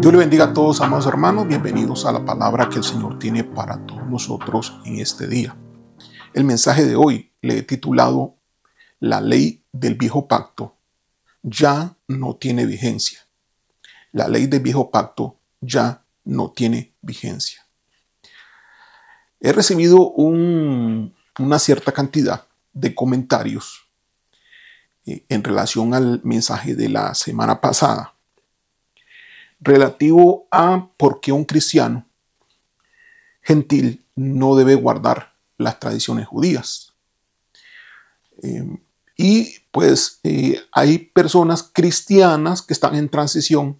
Dios le bendiga a todos, amados hermanos. Bienvenidos a la palabra que el Señor tiene para todos nosotros en este día. El mensaje de hoy le he titulado La ley del viejo pacto ya no tiene vigencia. La ley del viejo pacto ya no tiene vigencia. He recibido una cierta cantidad de comentarios en relación al mensaje de la semana pasada, relativo a por qué un cristiano gentil no debe guardar las tradiciones judías. Hay personas cristianas que están en transición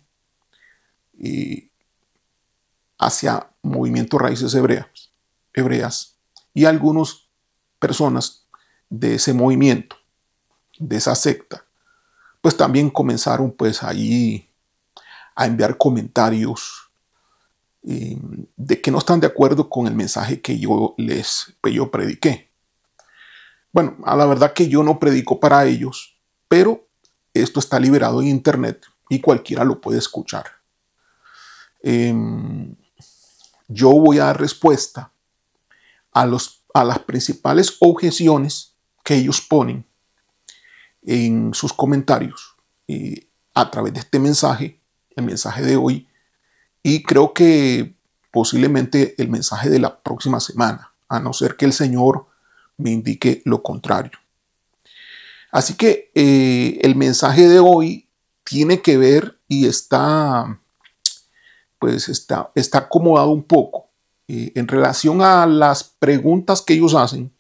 hacia movimientos raíces hebreas y algunas personas de ese movimiento, de esa secta, pues también comenzaron ahí a enviar comentarios de que no están de acuerdo con el mensaje que yo prediqué. Bueno, a la verdad que yo no predico para ellos, pero esto está liberado en internet y cualquiera lo puede escuchar. Yo voy a dar respuesta a las principales objeciones que ellos ponen en sus comentarios a través de este mensaje, el mensaje de hoy, y creo que posiblemente el mensaje de la próxima semana, a no ser que el Señor me indique lo contrario. Así que el mensaje de hoy tiene que ver y está acomodado un poco en relación a las preguntas que ellos hacen,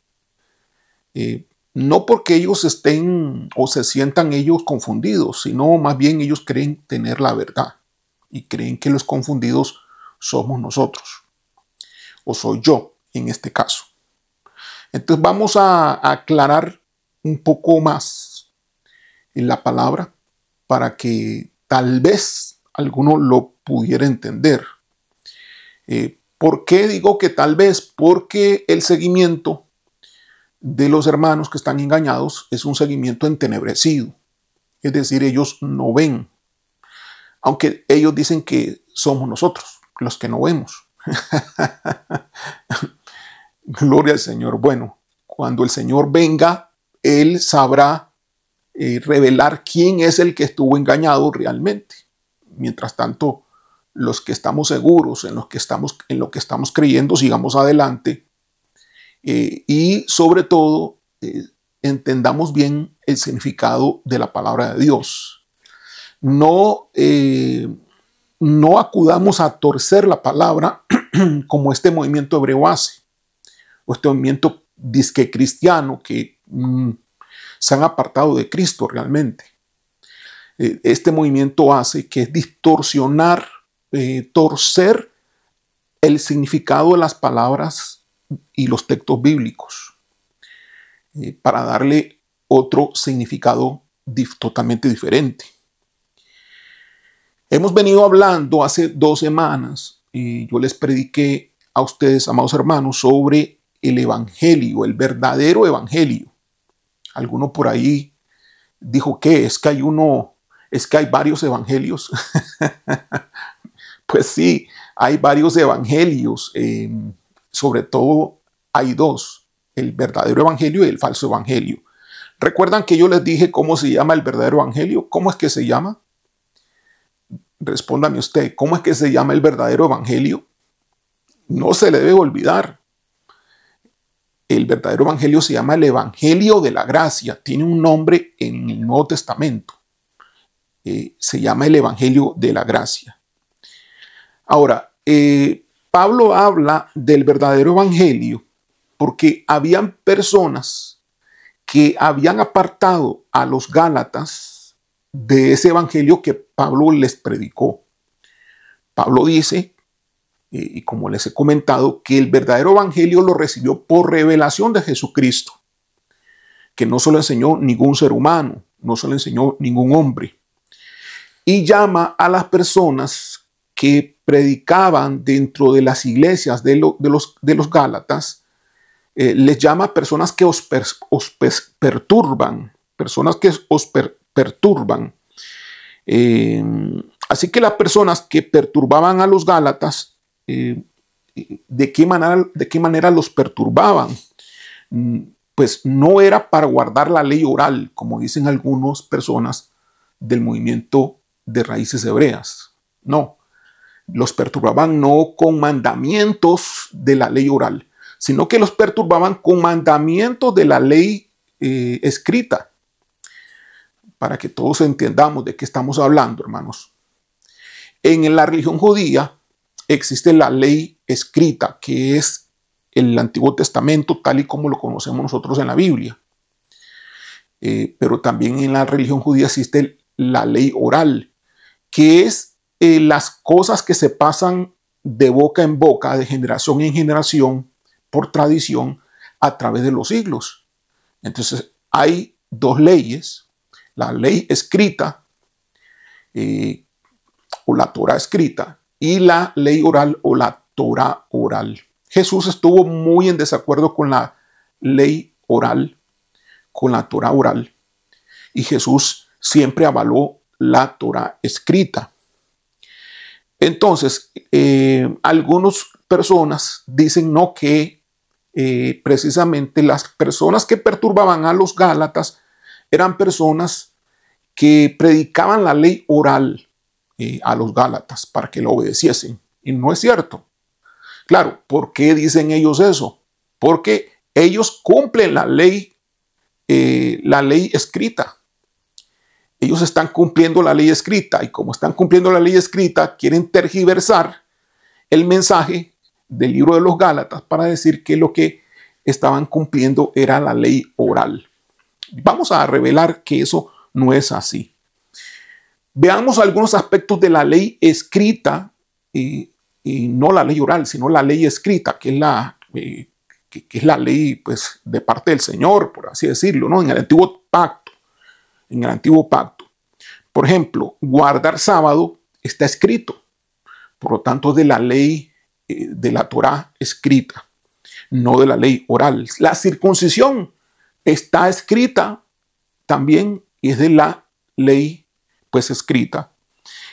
no porque ellos estén o se sientan ellos confundidos, sino más bien ellos creen tener la verdad y creen que los confundidos somos nosotros, o soy yo en este caso. Entonces vamos a aclarar un poco más en la palabra para que tal vez alguno lo pudiera entender. ¿Por qué digo que tal vez? Porque el seguimiento de los hermanos que están engañados es un seguimiento entenebrecido. Es decir, ellos no ven. Aunque ellos dicen que somos nosotros los que no vemos. Gloria al Señor. Bueno, cuando el Señor venga, Él sabrá revelar quién es el que estuvo engañado realmente. Mientras tanto, los que estamos seguros, en lo que estamos creyendo, sigamos adelante. Y sobre todo, entendamos bien el significado de la palabra de Dios. No acudamos a torcer la palabra como este movimiento hebreo hace, o este movimiento disque cristiano que se han apartado de Cristo realmente. Este movimiento hace que es distorsionar, torcer el significado de las palabras y los textos bíblicos para darle otro significado totalmente diferente. Hemos venido hablando hace 2 semanas y yo les prediqué a ustedes, amados hermanos, sobre el evangelio, el verdadero evangelio. Alguno por ahí dijo que es que hay varios evangelios. Pues sí, hay varios evangelios. Sobre todo hay 2, el verdadero evangelio y el falso evangelio. ¿Recuerdan que yo les dije cómo se llama el verdadero evangelio? ¿Cómo es que se llama? Respóndame usted, ¿cómo es que se llama el verdadero evangelio? No se le debe olvidar. El verdadero evangelio se llama el evangelio de la gracia. Tiene un nombre en el Nuevo Testamento. Se llama el evangelio de la gracia. Ahora, Pablo habla del verdadero evangelio porque habían personas que habían apartado a los Gálatas de ese evangelio que Pablo les predicó. Pablo dice, y como les he comentado, que el verdadero evangelio lo recibió por revelación de Jesucristo, que no se lo enseñó ningún ser humano, no se lo enseñó ningún hombre. Y llama a las personas que predicaban dentro de las iglesias de los Gálatas, les llama personas que os perturban, personas que os perturban. Así que las personas que perturbaban a los Gálatas, ¿de qué manera los perturbaban? Pues no era para guardar la ley oral, como dicen algunas personas del movimiento de raíces hebreas. No, los perturbaban no con mandamientos de la ley oral, sino que los perturbaban con mandamientos de la ley escrita. Para que todos entendamos de qué estamos hablando, hermanos. En la religión judía existe la ley escrita, que es el Antiguo Testamento tal y como lo conocemos nosotros en la Biblia. Pero también en la religión judía existe la ley oral, que es las cosas que se pasan de boca en boca, de generación en generación, por tradición, a través de los siglos. Entonces hay dos leyes, la ley escrita o la Torah escrita y la ley oral o la Torah oral. Jesús estuvo muy en desacuerdo con la ley oral, con la Torah oral, y Jesús siempre avaló la Torah escrita. Entonces, algunas personas dicen no, que precisamente las personas que perturbaban a los Gálatas eran personas que predicaban la ley oral a los Gálatas para que lo obedeciesen. Y no es cierto. Claro, ¿por qué dicen ellos eso? Porque ellos cumplen la ley escrita. Ellos están cumpliendo la ley escrita, y como están cumpliendo la ley escrita, quieren tergiversar el mensaje del libro de los Gálatas para decir que lo que estaban cumpliendo era la ley oral. Vamos a revelar que eso no es así. Veamos algunos aspectos de la ley escrita, y no la ley oral, sino la ley escrita, que es la ley, pues, de parte del Señor, por así decirlo, ¿no? En el Antiguo Pacto. En el Antiguo Pacto. Por ejemplo, guardar sábado está escrito, por lo tanto, de la ley de la Torah escrita, no de la ley oral. La circuncisión está escrita también y es de la ley, pues, escrita.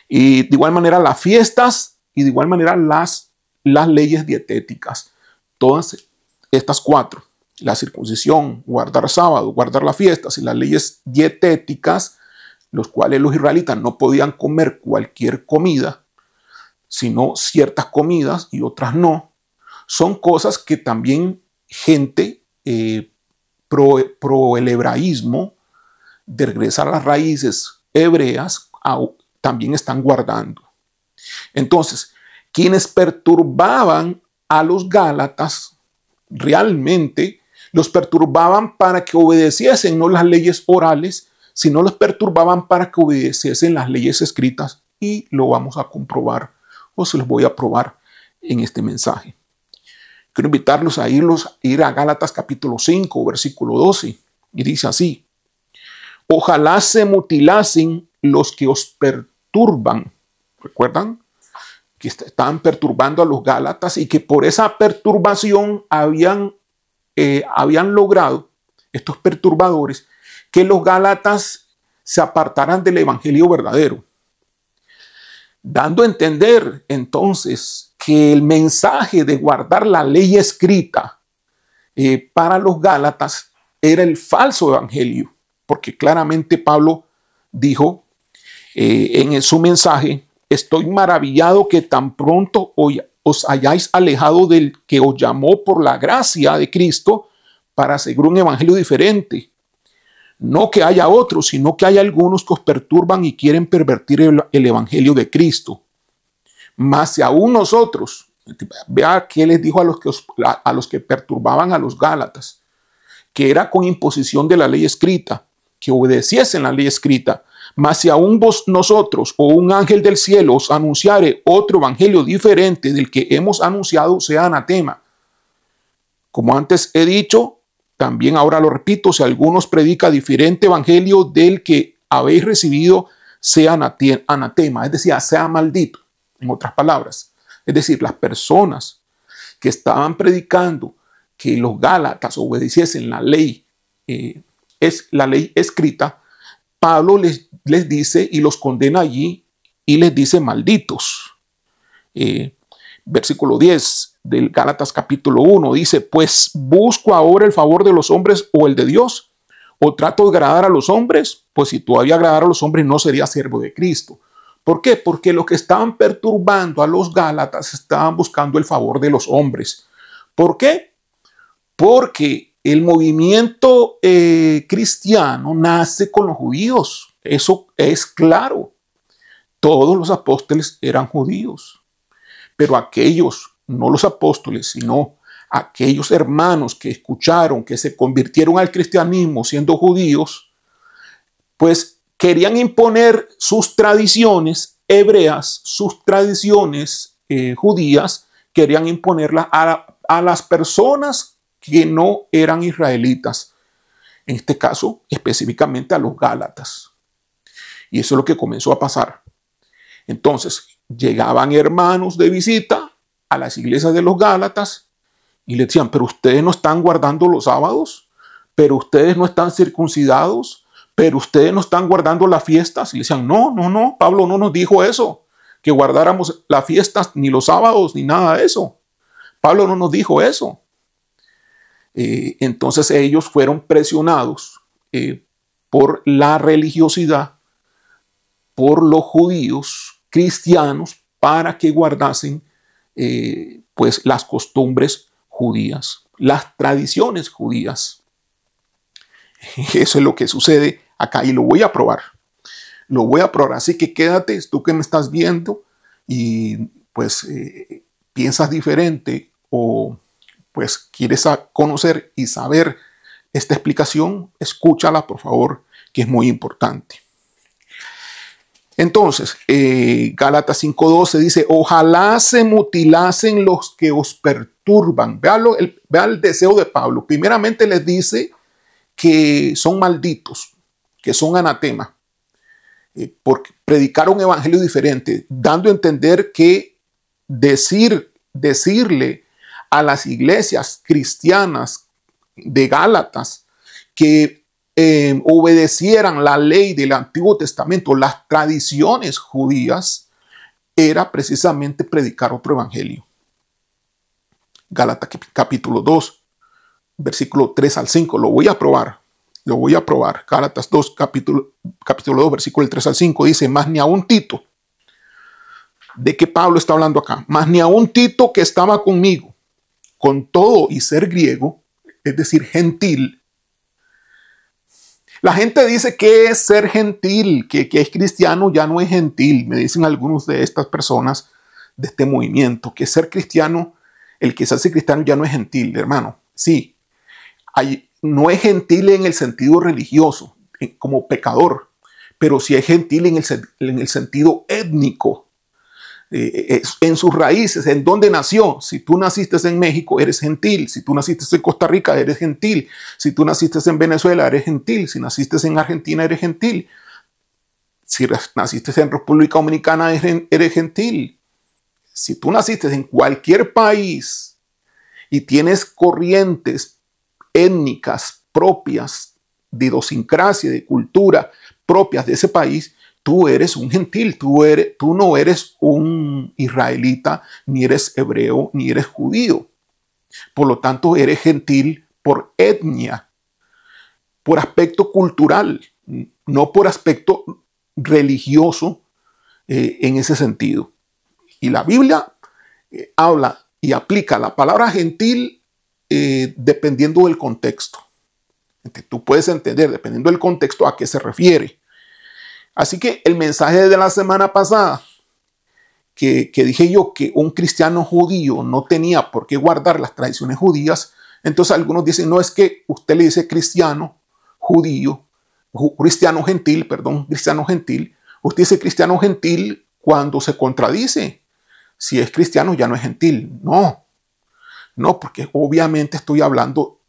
Y de igual manera las fiestas y de igual manera las leyes dietéticas. Todas estas cuatro: la circuncisión, guardar sábado, guardar las fiestas y las leyes dietéticas, los cuales los israelitas no podían comer cualquier comida, sino ciertas comidas y otras no. Son cosas que también gente pro el hebraísmo, de regresar a las raíces hebreas, también están guardando. Entonces, quienes perturbaban a los Gálatas realmente los perturbaban para que obedeciesen no las leyes orales, sino los perturbaban para que obedeciesen las leyes escritas, y lo vamos a comprobar, o se los voy a probar en este mensaje. Quiero invitarlos a ir a Gálatas capítulo 5, versículo 12, y dice así: ojalá se mutilasen los que os perturban. ¿Recuerdan? Que estaban perturbando a los Gálatas y que por esa perturbación habían logrado, estos perturbadores, que los Gálatas se apartaran del evangelio verdadero, dando a entender entonces que el mensaje de guardar la ley escrita para los Gálatas era el falso evangelio, porque claramente Pablo dijo en su mensaje: estoy maravillado que tan pronto os hayáis alejado del que os llamó por la gracia de Cristo para seguir un evangelio diferente. No que haya otros, sino que hay algunos que os perturban y quieren pervertir el evangelio de Cristo. Mas si aún nosotros, vea qué les dijo a los que perturbaban a los Gálatas, que era con imposición de la ley escrita, que obedeciesen la ley escrita. Mas si aún nosotros o un ángel del cielo os anunciare otro evangelio diferente del que hemos anunciado, sea anatema. Como antes he dicho, también ahora lo repito: si alguno predica diferente evangelio del que habéis recibido, sea anatema, es decir, sea maldito, en otras palabras. Es decir, las personas que estaban predicando que los Gálatas obedeciesen la ley, la ley escrita, Pablo les dice y los condena allí y les dice malditos. Versículo 10 del Gálatas capítulo 1 dice, pues busco ahora el favor de los hombres o el de Dios, o trato de agradar a los hombres, pues si todavía agradara a los hombres no sería siervo de Cristo. ¿Por qué? Porque los que estaban perturbando a los Gálatas estaban buscando el favor de los hombres. ¿Por qué? Porque el movimiento cristiano nace con los judíos. Eso es claro. Todos los apóstoles eran judíos. Pero aquellos, no los apóstoles, sino aquellos hermanos que escucharon, que se convirtieron al cristianismo siendo judíos, pues querían imponer sus tradiciones hebreas, sus tradiciones judías, querían imponerlas a las personas que no eran israelitas. En este caso, específicamente a los gálatas. Y eso es lo que comenzó a pasar. Entonces, llegaban hermanos de visita a las iglesias de los gálatas y le decían, pero ustedes no están guardando los sábados, pero ustedes no están circuncidados, pero ustedes no están guardando las fiestas. Y le decían, no, Pablo no nos dijo eso, que guardáramos las fiestas, ni los sábados, ni nada de eso. Pablo no nos dijo eso. Entonces ellos fueron presionados por la religiosidad, por los judíos cristianos, para que guardasen pues las costumbres judías, las tradiciones judías. Eso es lo que sucede acá y lo voy a probar. Lo voy a probar. Así que quédate, tú que me estás viendo y pues piensas diferente o pues quieres conocer y saber esta explicación, escúchala por favor, que es muy importante. Entonces, Gálatas 5:12 dice, ojalá se mutilasen los que os perturban. Vea el deseo de Pablo. Primeramente les dice que son malditos, que son anatema, porque predicaron un evangelio diferente, dando a entender que decirle a las iglesias cristianas de Gálatas que obedecieran la ley del Antiguo Testamento, las tradiciones judías, era precisamente predicar otro evangelio. Gálatas capítulo 2, versículo 3 al 5, lo voy a probar. Gálatas 2, capítulo 2, versículo 3 al 5, dice, más ni aun Tito, ¿de qué Pablo está hablando acá? Más ni aun Tito que estaba conmigo, con todo y ser griego, es decir, gentil. La gente dice que es ser gentil, que es cristiano ya no es gentil. Me dicen algunos de estas personas de este movimiento, que ser cristiano, el que se hace cristiano ya no es gentil, hermano. Sí, no es gentil en el sentido religioso, como pecador, pero sí es gentil en el sentido étnico. En sus raíces, en donde nació. Si tú naciste en México, eres gentil. Si tú naciste en Costa Rica, eres gentil. Si tú naciste en Venezuela, eres gentil. Si naciste en Argentina, eres gentil. Si naciste en República Dominicana, eres gentil. Si tú naciste en cualquier país y tienes corrientes étnicas propias, de idiosincrasia, de cultura propias de ese país, tú eres un gentil, tú no eres un israelita, ni eres hebreo, ni eres judío. Por lo tanto, eres gentil por etnia, por aspecto cultural, no por aspecto religioso en ese sentido. Y la Biblia habla y aplica la palabra gentil dependiendo del contexto. Tú puedes entender, dependiendo del contexto, a qué se refiere. Así que el mensaje de la semana pasada, que dije yo que un cristiano judío no tenía por qué guardar las tradiciones judías, entonces algunos dicen, no, es que usted le dice cristiano judío, cristiano gentil, usted dice cristiano gentil cuando se contradice. Si es cristiano ya no es gentil. No, porque obviamente estoy hablando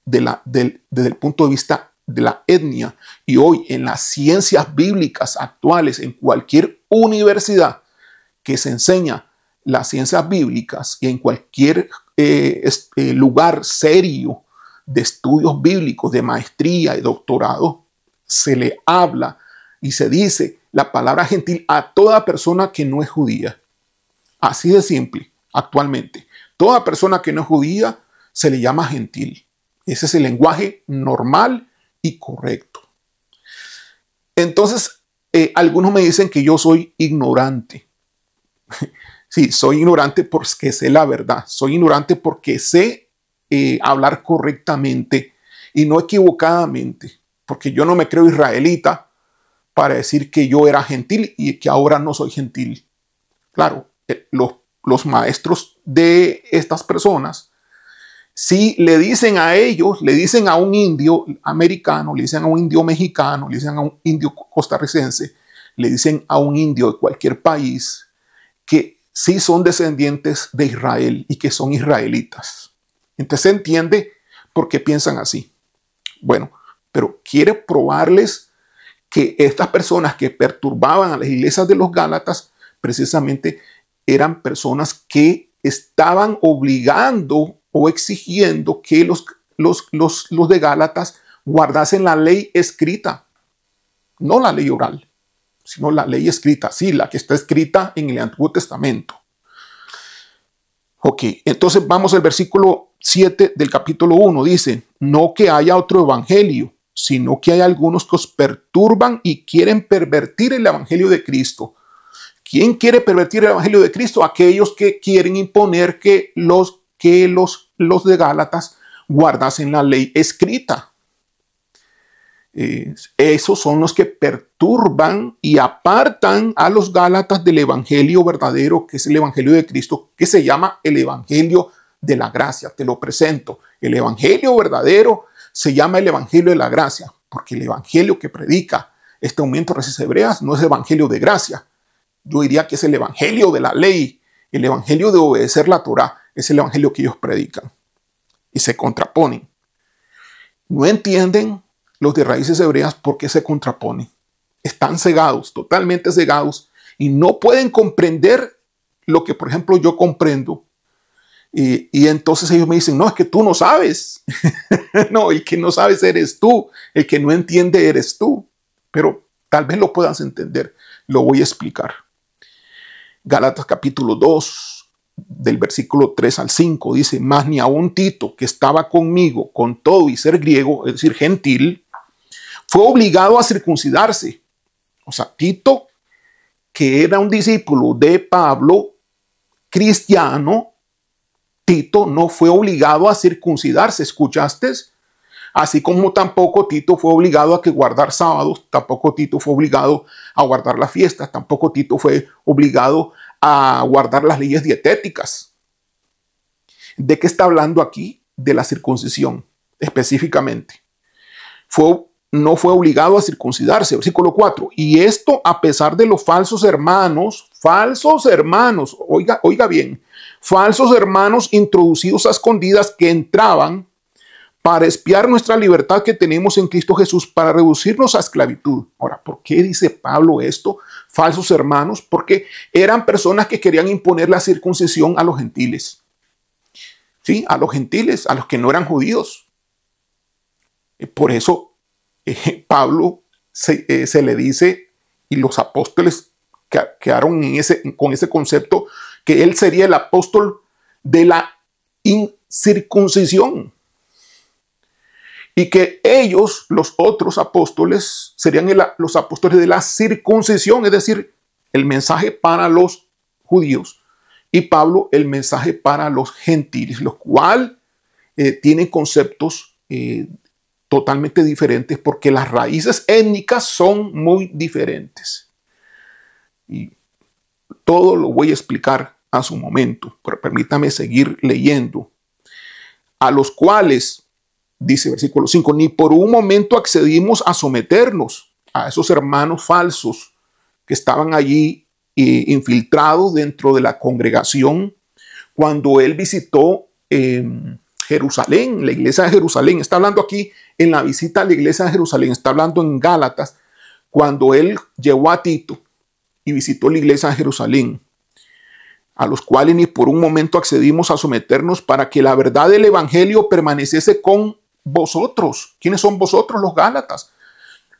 desde el punto de vista de la etnia. Y hoy en las ciencias bíblicas actuales, en cualquier universidad que se enseña las ciencias bíblicas y en cualquier lugar serio de estudios bíblicos, de maestría y doctorado, se le habla y se dice la palabra gentil a toda persona que no es judía. Así de simple, actualmente. Toda persona que no es judía se le llama gentil. Ese es el lenguaje normal y correcto. Entonces, algunos me dicen que yo soy ignorante. Sí, soy ignorante porque sé la verdad. Soy ignorante porque sé hablar correctamente y no equivocadamente. Porque yo no me creo israelita para decir que yo era gentil y que ahora no soy gentil. Claro, los maestros de estas personas, si le dicen a ellos, le dicen a un indio americano, le dicen a un indio mexicano, le dicen a un indio costarricense, le dicen a un indio de cualquier país que sí son descendientes de Israel y que son israelitas. Entonces se entiende por qué piensan así. Bueno, pero quiere probarles que estas personas que perturbaban a las iglesias de los Gálatas precisamente eran personas que estaban obligando o exigiendo que los de Gálatas guardasen la ley escrita, no la ley oral, sino la ley escrita, sí, la que está escrita en el Antiguo Testamento. Ok, entonces vamos al versículo 7 del capítulo 1, dice, no que haya otro evangelio, sino que hay algunos que os perturban y quieren pervertir el evangelio de Cristo. ¿Quién quiere pervertir el evangelio de Cristo? Aquellos que quieren imponer que los de Gálatas guardasen la ley escrita. Esos son los que perturban y apartan a los Gálatas del evangelio verdadero, que es el evangelio de Cristo, que se llama el evangelio de la gracia. Te lo presento. El evangelio verdadero se llama el evangelio de la gracia, porque el evangelio que predica este aumento de raíces hebreas no es evangelio de gracia. Yo diría que es el evangelio de la ley, el evangelio de obedecer la Torá, es el evangelio que ellos predican y se contraponen. No entienden los de raíces hebreas por qué se contraponen. Están cegados, totalmente cegados, y no pueden comprender lo que, por ejemplo, yo comprendo. Y entonces ellos me dicen, no, es que tú no sabes. No, el que no sabes eres tú, el que no entiende eres tú. Pero tal vez lo puedas entender, lo voy a explicar. Gálatas capítulo 2, del versículo 3 al 5, dice, mas ni aun Tito, que estaba conmigo con todo y ser griego, es decir, gentil, fue obligado a circuncidarse. O sea, Tito, que era un discípulo de Pablo, cristiano, Tito no fue obligado a circuncidarse, ¿escuchaste? Así como tampoco Tito fue obligado a que guardar sábados, tampoco Tito fue obligado a guardar las fiestas, tampoco Tito fue obligado a guardar las leyes dietéticas. ¿De qué está hablando aquí? De la circuncisión, específicamente. No fue obligado a circuncidarse, versículo 4. Y esto a pesar de los falsos hermanos, oiga bien, falsos hermanos introducidos a escondidas que entraban para espiar nuestra libertad que tenemos en Cristo Jesús, para reducirnos a esclavitud. Ahora, ¿por qué dice Pablo esto? Falsos hermanos, porque eran personas que querían imponer la circuncisión a los gentiles. Sí, a los gentiles, a los que no eran judíos. Por eso Pablo se le dice, y los apóstoles quedaron con ese concepto, que él sería el apóstol de la incircuncisión. Y que ellos, los otros apóstoles, serían los apóstoles de la circuncisión, es decir, el mensaje para los judíos. Y Pablo, el mensaje para los gentiles, los cuales tienen conceptos totalmente diferentes porque las raíces étnicas son muy diferentes. Y todo lo voy a explicar a su momento, pero permítame seguir leyendo. A los cuales, dice versículo 5, ni por un momento accedimos a someternos a esos hermanos falsos que estaban allí infiltrados dentro de la congregación cuando él visitó Jerusalén, la iglesia de Jerusalén. Está hablando aquí en la visita a la iglesia de Jerusalén, está hablando en Gálatas, cuando él llevó a Tito y visitó la iglesia de Jerusalén, a los cuales ni por un momento accedimos a someternos para que la verdad del evangelio permaneciese con vosotros. ¿Quiénes son vosotros? Los Gálatas.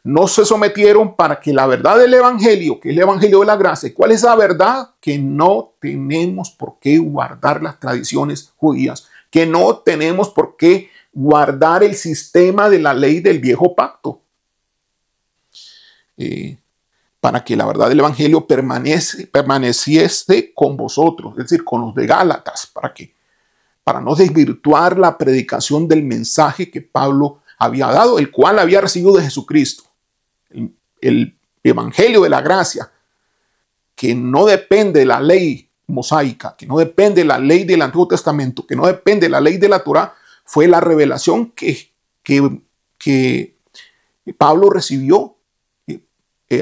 No se sometieron para que la verdad del evangelio, que es el evangelio de la gracia, ¿cuál es la verdad? Que no tenemos por qué guardar las tradiciones judías, que no tenemos por qué guardar el sistema de la ley del viejo pacto. Para que la verdad del evangelio permaneciese con vosotros, es decir, con los de Gálatas, para no desvirtuar la predicación del mensaje que Pablo había dado, el cual había recibido de Jesucristo. El evangelio de la gracia, que no depende de la ley mosaica, que no depende de la ley del Antiguo Testamento, que no depende de la ley de la Torá, fue la revelación que Pablo recibió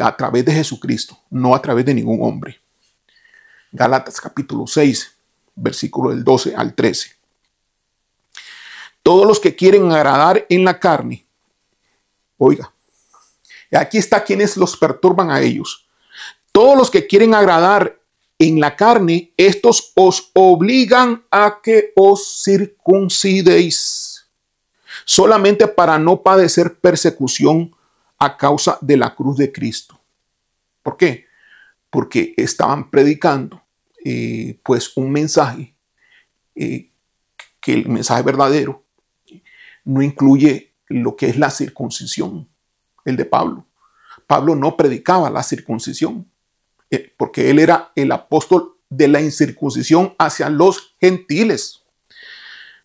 a través de Jesucristo, no a través de ningún hombre. Gálatas capítulo 6, versículo del 12 al 13. Todos los que quieren agradar en la carne, oiga, aquí está quienes los perturban a ellos. Todos los que quieren agradar en la carne, estos os obligan a que os circuncidéis, solamente para no padecer persecución a causa de la cruz de Cristo. ¿Por qué? Porque estaban predicando pues un mensaje que el mensaje verdadero no incluye lo que es la circuncisión, el de Pablo. Pablo no predicaba la circuncisión porque él era el apóstol de la incircuncisión hacia los gentiles.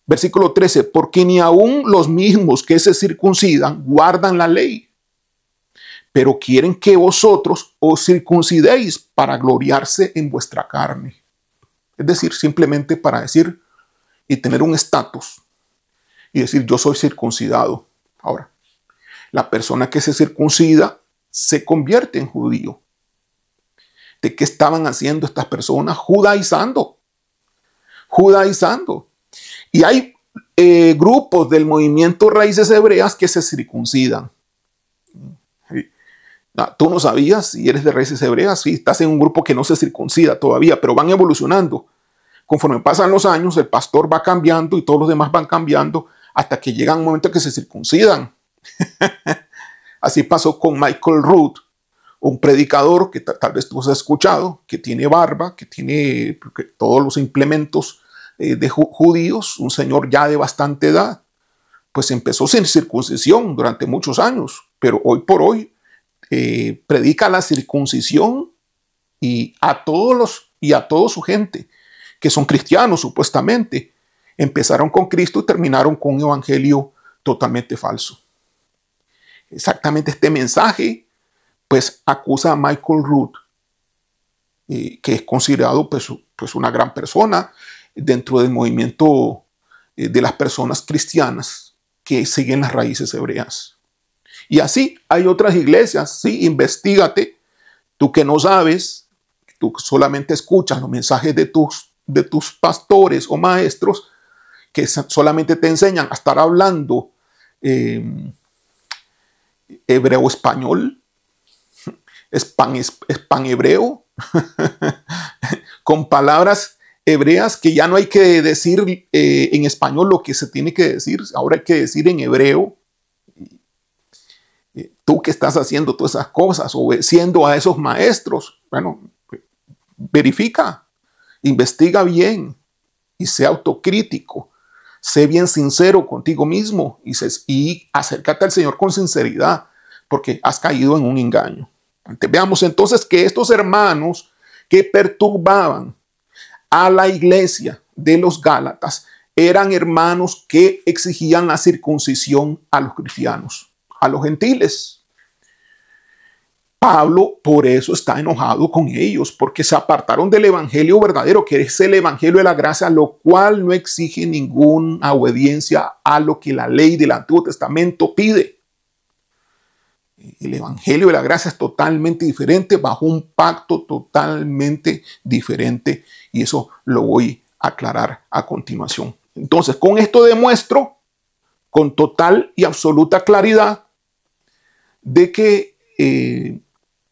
Versículo 13, porque ni aun los mismos que se circuncidan guardan la ley, pero quieren que vosotros os circuncidéis para gloriarse en vuestra carne. Es decir, simplemente para decir y tener un estatus y decir yo soy circuncidado. Ahora, la persona que se circuncida se convierte en judío. ¿De qué estaban haciendo estas personas? Judaizando. Y hay grupos del movimiento Raíces Hebreas que se circuncidan. Tú no sabías, si eres de Raíces Hebreas, sí, estás en un grupo que no se circuncida todavía, pero van evolucionando. Conforme pasan los años, el pastor va cambiando y todos los demás van cambiando hasta que llega un momento que se circuncidan. Así pasó con Michael Root, un predicador que tal vez tú has escuchado, que tiene barba, que tiene todos los implementos de judíos, un señor ya de bastante edad. Pues empezó sin circuncisión durante muchos años, pero hoy por hoy predica la circuncisión y a toda su gente que son cristianos supuestamente empezaron con Cristo y terminaron con un evangelio totalmente falso. Exactamente este mensaje pues acusa a Michael Root, que es considerado pues una gran persona dentro del movimiento de las personas cristianas que siguen las raíces hebreas. Y así hay otras iglesias, sí, investígate, tú que no sabes, tú solamente escuchas los mensajes de tus pastores o maestros que solamente te enseñan a estar hablando hebreo-español, pan-hebreo, con palabras hebreas que ya no hay que decir en español lo que se tiene que decir, ahora hay que decir en hebreo. Tú que estás haciendo todas esas cosas, obedeciendo a esos maestros, bueno, verifica, investiga bien y sea autocrítico, sé bien sincero contigo mismo y acércate al Señor con sinceridad, porque has caído en un engaño. Veamos entonces que estos hermanos que perturbaban a la iglesia de los Gálatas eran hermanos que exigían la circuncisión a los cristianos, a los gentiles. Pablo por eso está enojado con ellos, porque se apartaron del evangelio verdadero, que es el evangelio de la gracia, lo cual no exige ninguna obediencia a lo que la ley del Antiguo Testamento pide. El evangelio de la gracia es totalmente diferente, bajo un pacto totalmente diferente, y eso lo voy a aclarar a continuación. Entonces, con esto demuestro con total y absoluta claridad de que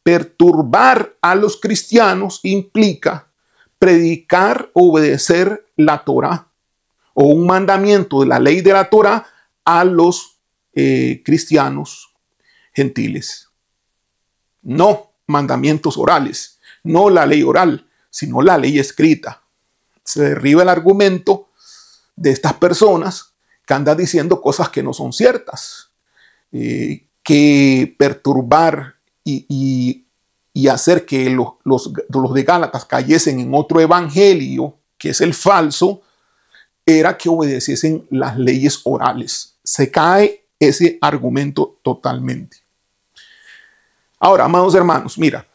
perturbar a los cristianos implica predicar o obedecer la Torá o un mandamiento de la ley de la Torá a los cristianos gentiles. No mandamientos orales, no la ley oral, sino la ley escrita. Se derriba el argumento de estas personas que andan diciendo cosas que no son ciertas, que perturbar y hacer que los de Gálatas cayesen en otro evangelio, que es el falso, era que obedeciesen las leyes orales. Se cae ese argumento totalmente. Ahora, amados hermanos, mira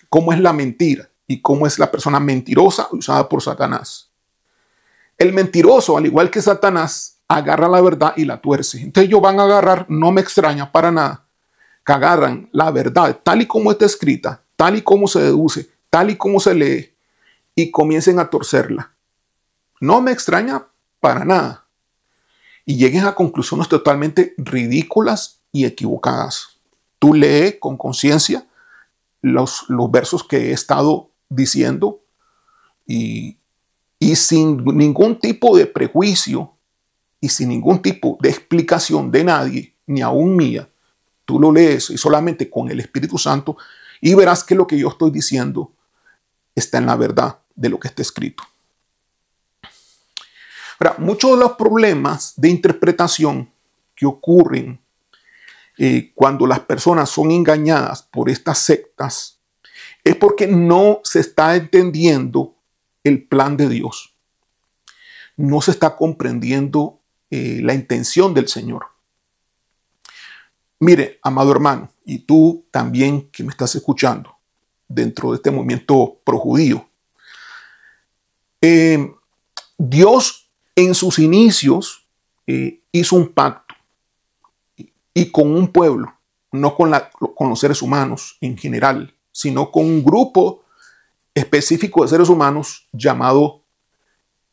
cómo es la mentira y cómo es la persona mentirosa usada por Satanás. El mentiroso, al igual que Satanás, agarra la verdad y la tuerce. Entonces ellos van a agarrar, no me extraña para nada, que agarran la verdad tal y como está escrita, tal y como se deduce, tal y como se lee, y comiencen a torcerla. No me extraña para nada. Y lleguen a conclusiones totalmente ridículas y equivocadas. Tú lee con conciencia los versos que he estado diciendo y sin ningún tipo de prejuicio y sin ningún tipo de explicación de nadie, ni aún mía, tú lo lees y solamente con el Espíritu Santo y verás que lo que yo estoy diciendo está en la verdad de lo que está escrito. Ahora, muchos de los problemas de interpretación que ocurren cuando las personas son engañadas por estas sectas es porque no se está entendiendo el plan de Dios. No se está comprendiendo la intención del Señor. Mire, amado hermano, y tú también que me estás escuchando dentro de este movimiento projudío, Dios en sus inicios hizo un pacto y con un pueblo, no con los seres humanos en general, sino con un grupo específico de seres humanos llamado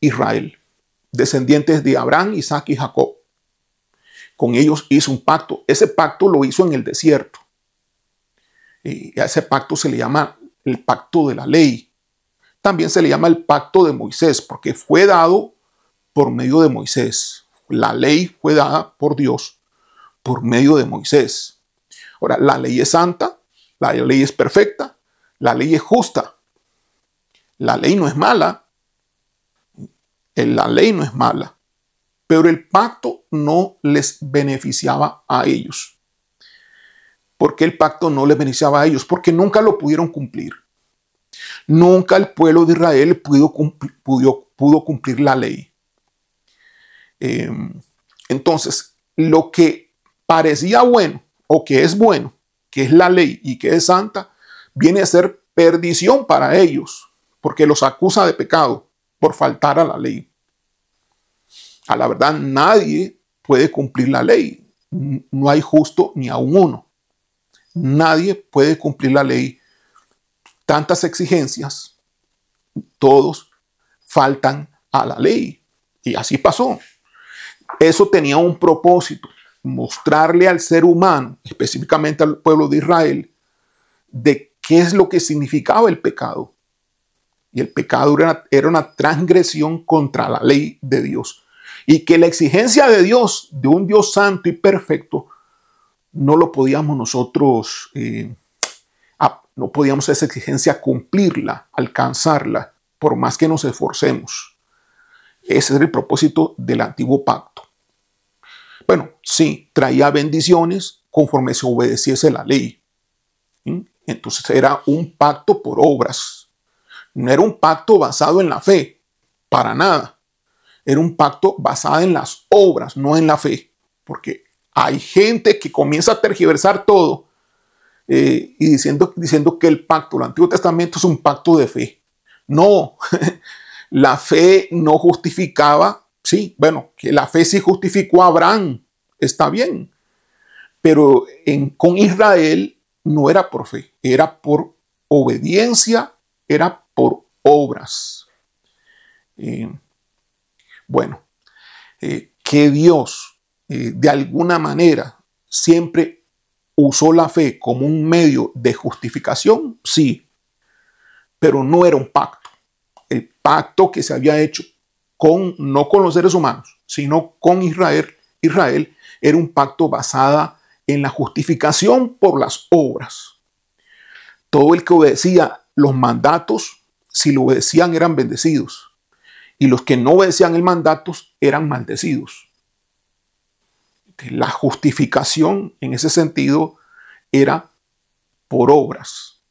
Israel, descendientes de Abraham, Isaac y Jacob. Con ellos hizo un pacto. Ese pacto lo hizo en el desierto. Y a ese pacto se le llama el pacto de la ley. También se le llama el pacto de Moisés, porque fue dado por medio de Moisés. La ley fue dada por Dios por medio de Moisés. Ahora, la ley es santa, la ley es perfecta, la ley es justa. La ley no es mala. La ley no es mala. Pero el pacto no les beneficiaba a ellos. ¿Por qué el pacto no les beneficiaba a ellos? Porque nunca lo pudieron cumplir. Nunca el pueblo de Israel pudo cumplir la ley. Entonces, lo que parecía bueno o que es bueno, que es la ley y que es santa, viene a ser perdición para ellos, porque los acusa de pecado por faltar a la ley. A la verdad, nadie puede cumplir la ley. No hay justo ni aun uno. Nadie puede cumplir la ley. Tantas exigencias, todos faltan a la ley. Y así pasó. Eso tenía un propósito, mostrarle al ser humano, específicamente al pueblo de Israel, de qué es lo que significaba el pecado. Y el pecado era una transgresión contra la ley de Dios. Y que la exigencia de Dios, de un Dios santo y perfecto, no lo podíamos nosotros, no podíamos esa exigencia cumplirla, alcanzarla, por más que nos esforcemos. Ese es el propósito del antiguo pacto. Bueno, sí, traía bendiciones conforme se obedeciese la ley. Entonces era un pacto por obras. No era un pacto basado en la fe, para nada. Era un pacto basado en las obras, no en la fe. Porque hay gente que comienza a tergiversar todo y diciendo que el pacto, el Antiguo Testamento es un pacto de fe. No, la fe no justificaba. Sí, bueno, que la fe sí justificó a Abraham, está bien. Pero con Israel no era por fe, era por obediencia, era por obras. Bueno, que Dios de alguna manera siempre usó la fe como un medio de justificación, sí, pero no era un pacto. El pacto que se había hecho no con los seres humanos, sino con Israel era un pacto basado en la justificación por las obras. Todo el que obedecía los mandatos, si lo obedecían, eran bendecidos. Y los que no obedecían el mandato eran maldecidos. La justificación en ese sentido era por obras,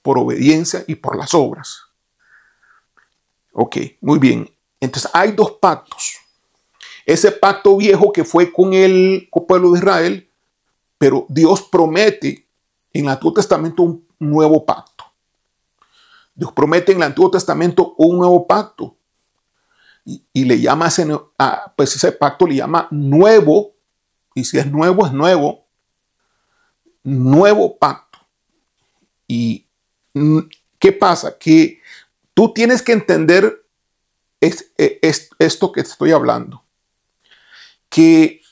por obediencia y por las obras. Ok, muy bien. Entonces hay dos pactos. Ese pacto viejo que fue con el pueblo de Israel, pero Dios promete en el Antiguo Testamento un nuevo pacto. Dios promete en el Antiguo Testamento un nuevo pacto. Y le llama pues ese pacto le llama nuevo. Y si es nuevo, es nuevo. Nuevo pacto. ¿Y qué pasa? Que tú tienes que entender esto que te estoy hablando. Que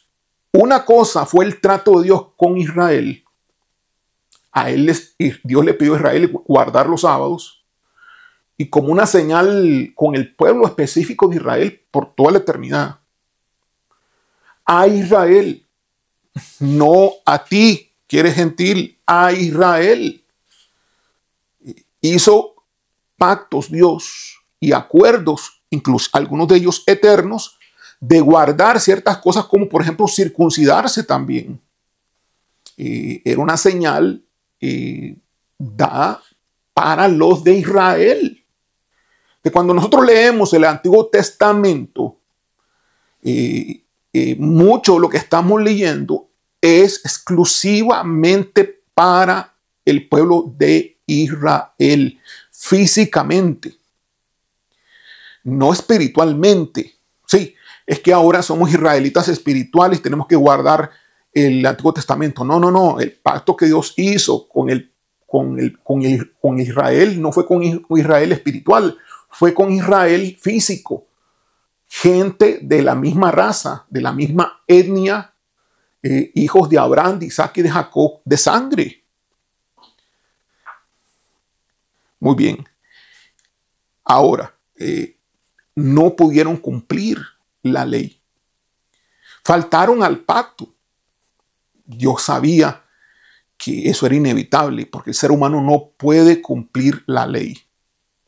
una cosa fue el trato de Dios con Israel. Dios le pidió a Israel guardar los sábados. Y como una señal con el pueblo específico de Israel por toda la eternidad. A Israel, no a ti, que eres gentil, a Israel. Hizo pactos Dios y acuerdos, incluso algunos de ellos eternos, de guardar ciertas cosas como por ejemplo circuncidarse también. Era una señal dada para los de Israel. Que cuando nosotros leemos el Antiguo Testamento, mucho de lo que estamos leyendo es exclusivamente para el pueblo de Israel, físicamente, no espiritualmente. Sí, es que ahora somos israelitas espirituales, tenemos que guardar el Antiguo Testamento. No, el pacto que Dios hizo con Israel no fue con Israel espiritual, fue con Israel físico, gente de la misma raza, de la misma etnia, hijos de Abraham, de Isaac y de Jacob, de sangre. Muy bien. Ahora, no pudieron cumplir la ley. Faltaron al pacto. Dios sabía que eso era inevitable porque el ser humano no puede cumplir la ley.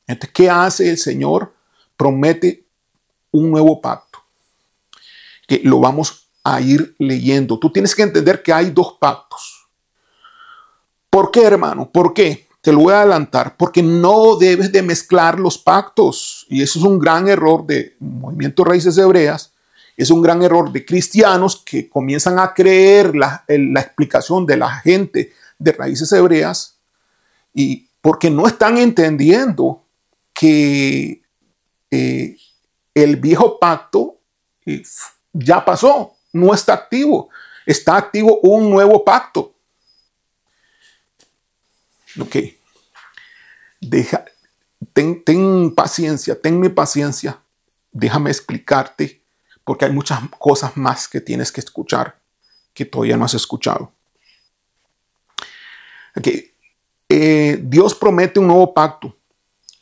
Entonces, ¿qué hace el Señor? Promete un nuevo pacto, que lo vamos a ir leyendo. Tú tienes que entender que hay dos pactos. ¿Por qué, hermano? ¿Por qué? Te lo voy a adelantar. Porque no debes de mezclar los pactos. Y eso es un gran error de Movimiento Raíces Hebreas. Es un gran error de cristianos que comienzan a creer la explicación de la gente de Raíces Hebreas y porque no están entendiendo que el viejo pacto ya pasó, no está activo. Está activo un nuevo pacto. Ok. Ten paciencia, tenme paciencia. Déjame explicarte, porque hay muchas cosas más que tienes que escuchar que todavía no has escuchado. Okay. Dios promete un nuevo pacto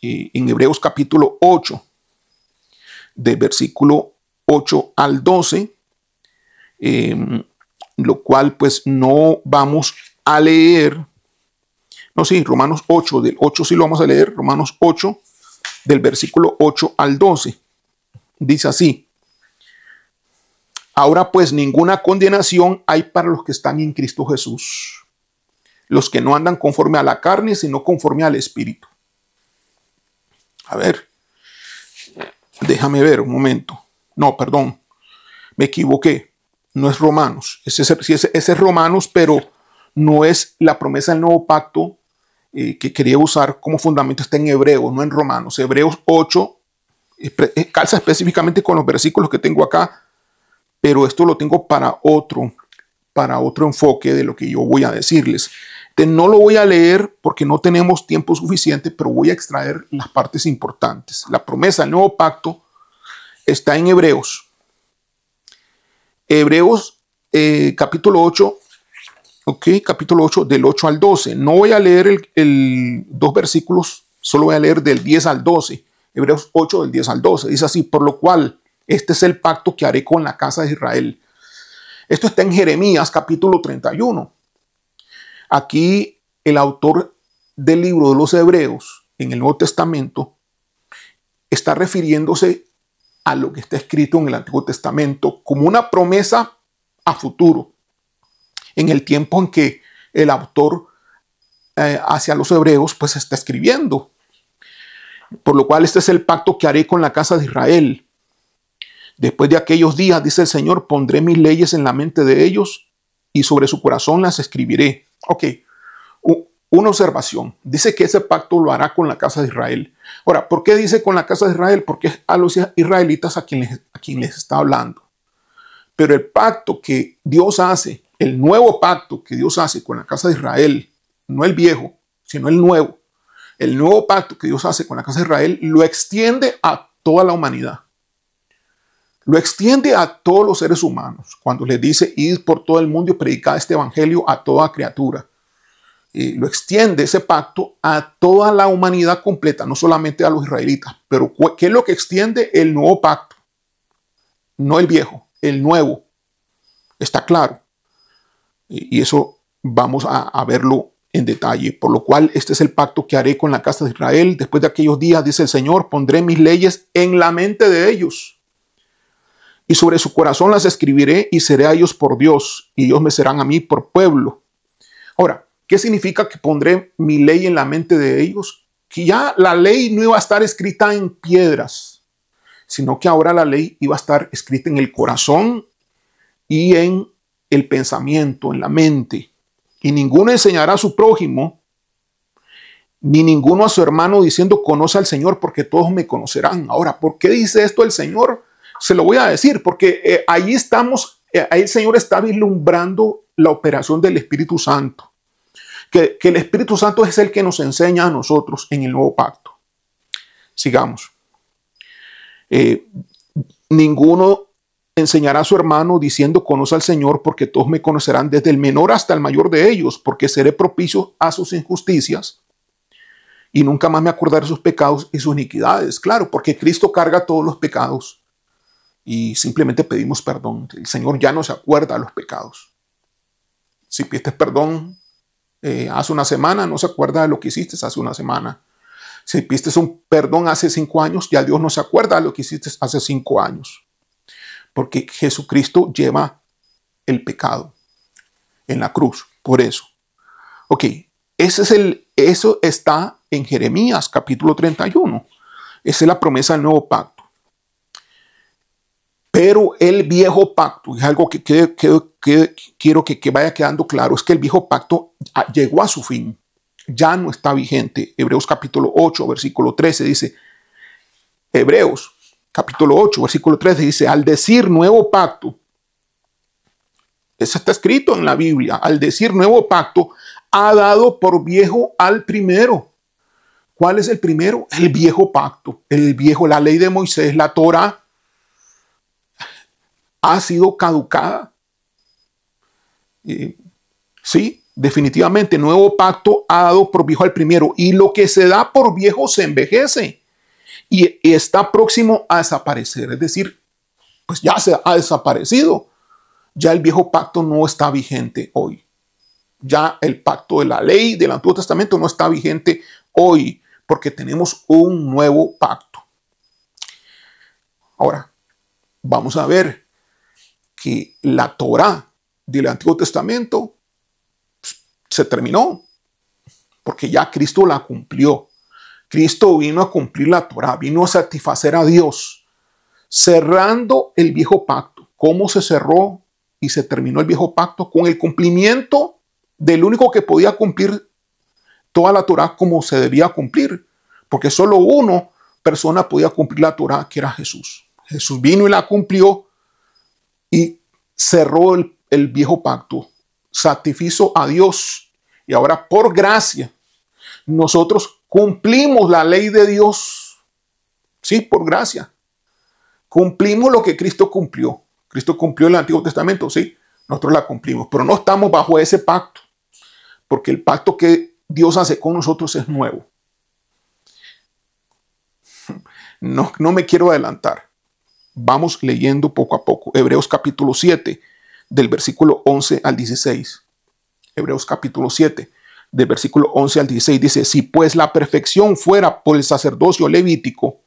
en Hebreos capítulo 8, de versículo 8 al 12, lo cual pues no vamos a leer. No, sí, Romanos 8, del 8 sí lo vamos a leer, Romanos 8, del versículo 8 al 12. Dice así: ahora pues ninguna condenación hay para los que están en Cristo Jesús, los que no andan conforme a la carne, sino conforme al Espíritu. A ver, déjame ver un momento. No, perdón, me equivoqué. No es Romanos. Ese es Romanos, pero no es la promesa del nuevo pacto que quería usar como fundamento. Está en Hebreos, no en Romanos. Hebreos 8 calza específicamente con los versículos que tengo acá, pero esto lo tengo para otro enfoque de lo que yo voy a decirles. No lo voy a leer porque no tenemos tiempo suficiente, pero voy a extraer las partes importantes. La promesa del nuevo pacto está en Hebreos. Hebreos capítulo 8, capítulo 8 del 8 al 12. No voy a leer dos versículos, solo voy a leer del 10 al 12. Hebreos 8 del 10 al 12. Dice así: por lo cual este es el pacto que haré con la casa de Israel. Esto está en Jeremías capítulo 31. Aquí el autor del libro de los Hebreos en el Nuevo Testamento está refiriéndose a lo que está escrito en el Antiguo Testamento como una promesa a futuro, en el tiempo en que el autor hacia los hebreos pues está escribiendo. Por lo cual este es el pacto que haré con la casa de Israel. Después de aquellos días, dice el Señor, pondré mis leyes en la mente de ellos y sobre su corazón las escribiré. Ok, una observación. Dice que ese pacto lo hará con la casa de Israel. Ahora, ¿por qué dice con la casa de Israel? Porque es a los israelitas a quien les está hablando. Pero el pacto que Dios hace, el nuevo pacto que Dios hace con la casa de Israel, no el viejo, sino el nuevo pacto que Dios hace con la casa de Israel, lo extiende a toda la humanidad. Lo extiende a todos los seres humanos. Cuando les dice, id por todo el mundo y predicad este evangelio a toda criatura. Lo extiende ese pacto a toda la humanidad completa, no solamente a los israelitas. Pero ¿qué es lo que extiende? El nuevo pacto. No el viejo, el nuevo. Está claro. Y eso vamos a verlo en detalle. Por lo cual este es el pacto que haré con la casa de Israel. Después de aquellos días, dice el Señor, pondré mis leyes en la mente de ellos. Y sobre su corazón las escribiré y seré a ellos por Dios. Y ellos me serán a mí por pueblo. Ahora, ¿qué significa que pondré mi ley en la mente de ellos? Que ya la ley no iba a estar escrita en piedras, sino que ahora la ley iba a estar escrita en el corazón y en el pensamiento, en la mente. Y ninguno enseñará a su prójimo, ni ninguno a su hermano diciendo, conoce al Señor, porque todos me conocerán. Ahora, ¿por qué dice esto el Señor? Se lo voy a decir, porque ahí el Señor está vislumbrando la operación del Espíritu Santo. Que el Espíritu Santo es el que nos enseña a nosotros en el nuevo pacto. Sigamos. Ninguno enseñará a su hermano diciendo, conoce al Señor, porque todos me conocerán, desde el menor hasta el mayor de ellos, porque seré propicio a sus injusticias y nunca más me acordaré de sus pecados y sus iniquidades. Claro, porque Cristo carga todos los pecados y simplemente pedimos perdón. El Señor ya no se acuerda de los pecados. Si pides perdón hace una semana, no se acuerda de lo que hiciste hace una semana. Si pidiste un perdón hace 5 años, ya Dios no se acuerda de lo que hiciste hace 5 años. Porque Jesucristo lleva el pecado en la cruz. Por eso. Ok, eso está en Jeremías capítulo 31. Esa es la promesa del nuevo pacto. Pero el viejo pacto, es algo que quiero que vaya quedando claro, es que el viejo pacto llegó a su fin. Ya no está vigente. Hebreos capítulo 8, versículo 13 dice, Hebreos capítulo 8, versículo 13 dice, al decir nuevo pacto, eso está escrito en la Biblia, al decir nuevo pacto, ha dado por viejo al primero. ¿Cuál es el primero? El viejo pacto, la ley de Moisés, la Torá, ha sido caducada. Sí, definitivamente, nuevo pacto ha dado por viejo al primero, y lo que se da por viejo se envejece y está próximo a desaparecer. Es decir, pues ya se ha desaparecido. Ya el viejo pacto no está vigente hoy. Ya el pacto de la ley del Antiguo Testamento no está vigente hoy porque tenemos un nuevo pacto. Ahora, vamos a ver que la Torá del Antiguo Testamento se terminó porque ya Cristo la cumplió. Cristo vino a cumplir la Torá, vino a satisfacer a Dios, cerrando el viejo pacto. ¿Cómo se cerró y se terminó el viejo pacto? Con el cumplimiento del único que podía cumplir toda la Torá como se debía cumplir, porque solo una persona podía cumplir la Torá, que era Jesús. Jesús vino y la cumplió y cerró el viejo pacto, satisfizo a Dios, y ahora por gracia nosotros cumplimos la ley de Dios. Sí, por gracia. Cumplimos lo que Cristo cumplió. Cristo cumplió el Antiguo Testamento, sí, nosotros la cumplimos, pero no estamos bajo ese pacto, porque el pacto que Dios hace con nosotros es nuevo. No me quiero adelantar. Vamos leyendo poco a poco. Hebreos capítulo 7, del versículo 11 al 16. Hebreos capítulo 7, del versículo 11 al 16 dice: si pues la perfección fuera por el sacerdocio levítico,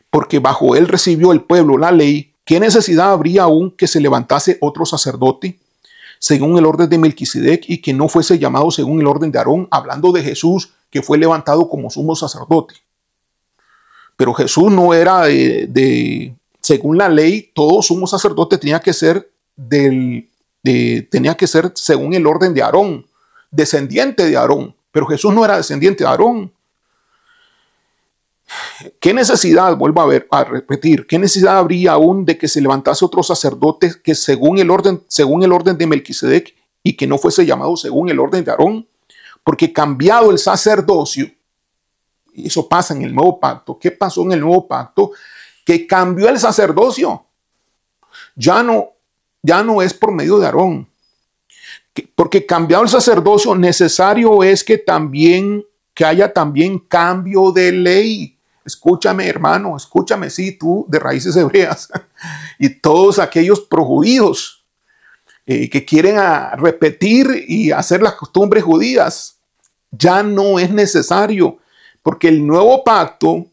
porque bajo él recibió el pueblo la ley, ¿qué necesidad habría aún que se levantase otro sacerdote según el orden de Melquisedec y que no fuese llamado según el orden de Aarón? Hablando de Jesús, que fue levantado como sumo sacerdote. Pero Jesús no era según la ley, todo sumo sacerdote tenía que ser según el orden de Aarón, descendiente de Aarón. Pero Jesús no era descendiente de Aarón. ¿Qué necesidad, vuelvo a repetir, qué necesidad habría aún de que se levantase otro sacerdote que según el orden de Melquisedec y que no fuese llamado según el orden de Aarón? Porque cambiado el sacerdocio, y eso pasa en el nuevo pacto. ¿Qué pasó en el nuevo pacto? Que cambió el sacerdocio. Ya no es por medio de Aarón. Porque cambiado el sacerdocio, necesario es que haya también cambio de ley. Escúchame, hermano, escúchame, sí, tú de raíces hebreas y todos aquellos projudíos que quieren repetir y hacer las costumbres judías. Ya no es necesario, porque el nuevo pacto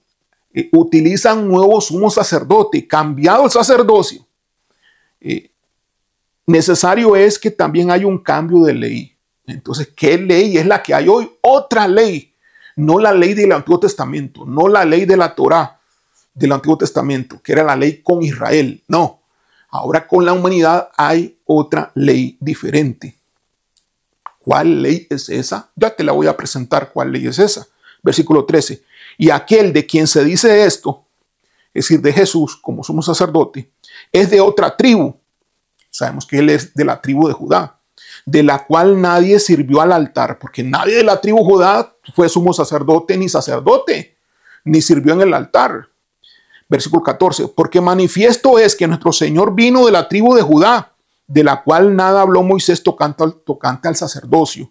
utiliza un nuevo sumo sacerdote, cambiado el sacerdocio. Necesario es que también haya un cambio de ley. Entonces, ¿qué ley es la que hay hoy? Otra ley. No la ley del Antiguo Testamento, no la ley de la Torá del Antiguo Testamento, que era la ley con Israel. No, ahora con la humanidad hay otra ley diferente. ¿Cuál ley es esa? Ya te la voy a presentar. ¿Cuál ley es esa? Versículo 13. Y aquel de quien se dice esto, es decir, de Jesús como sumo sacerdote, es de otra tribu. Sabemos que él es de la tribu de Judá, de la cual nadie sirvió al altar, porque nadie de la tribu Judá fue sumo sacerdote, ni sirvió en el altar. Versículo 14, porque manifiesto es que nuestro Señor vino de la tribu de Judá, de la cual nada habló Moisés tocante al sacerdocio.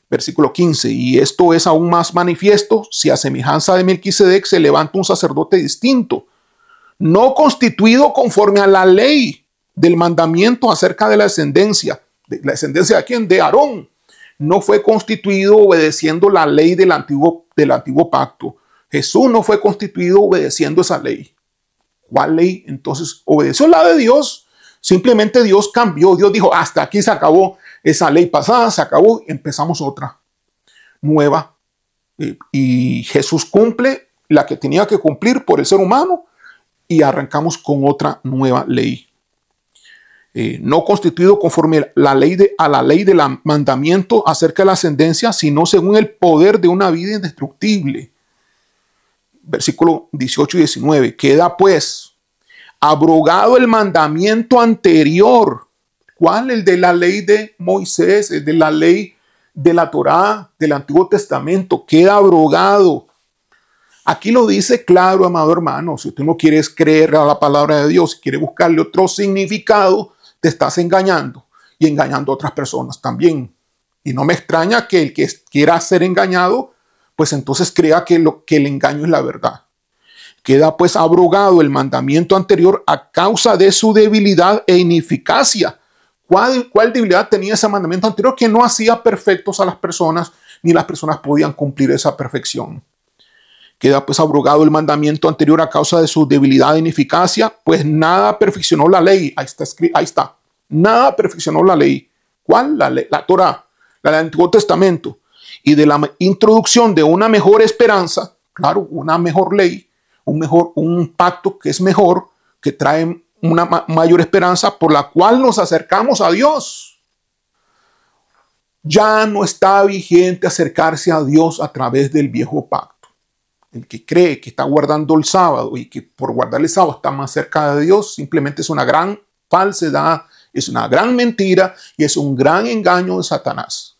Versículo 15, y esto es aún más manifiesto si a semejanza de Melquisedec se levanta un sacerdote distinto, no constituido conforme a la ley del mandamiento acerca de la descendencia. ¿De la descendencia de quién? De Aarón. No fue constituido obedeciendo la ley del antiguo pacto. Jesús no fue constituido obedeciendo esa ley. ¿Cuál ley? Entonces obedeció la de Dios. Simplemente Dios cambió. Dios dijo, hasta aquí se acabó esa ley pasada, se acabó, empezamos otra nueva. Y Jesús cumple la que tenía que cumplir por el ser humano y arrancamos con otra nueva ley. No constituido conforme a la ley del mandamiento acerca de la ascendencia, sino según el poder de una vida indestructible. Versículo 18 y 19. Queda pues abrogado el mandamiento anterior. ¿Cuál? El de la ley de Moisés, el de la ley de la Torá, del Antiguo Testamento. Queda abrogado. Aquí lo dice claro, amado hermano. Si tú no quieres creer a la palabra de Dios, si quieres buscarle otro significado, te estás engañando y engañando a otras personas también. Y no me extraña que el que quiera ser engañado, pues entonces crea que el engaño es la verdad. Queda pues abrogado el mandamiento anterior a causa de su debilidad e ineficacia. ¿Cuál debilidad tenía ese mandamiento anterior? Que no hacía perfectos a las personas, ni las personas podían cumplir esa perfección. Queda pues abrogado el mandamiento anterior a causa de su debilidad e ineficacia, pues nada perfeccionó la ley. Ahí está. Nada perfeccionó la ley. ¿Cuál? La ley, la Torá, la del Antiguo Testamento. Y de la introducción de una mejor esperanza, claro, una mejor ley, un pacto que es mejor, que trae una mayor esperanza por la cual nos acercamos a Dios. Ya no está vigente acercarse a Dios a través del viejo pacto. El que cree que está guardando el sábado y que por guardar el sábado está más cerca de Dios, simplemente es una gran falsedad, es una gran mentira y es un gran engaño de Satanás,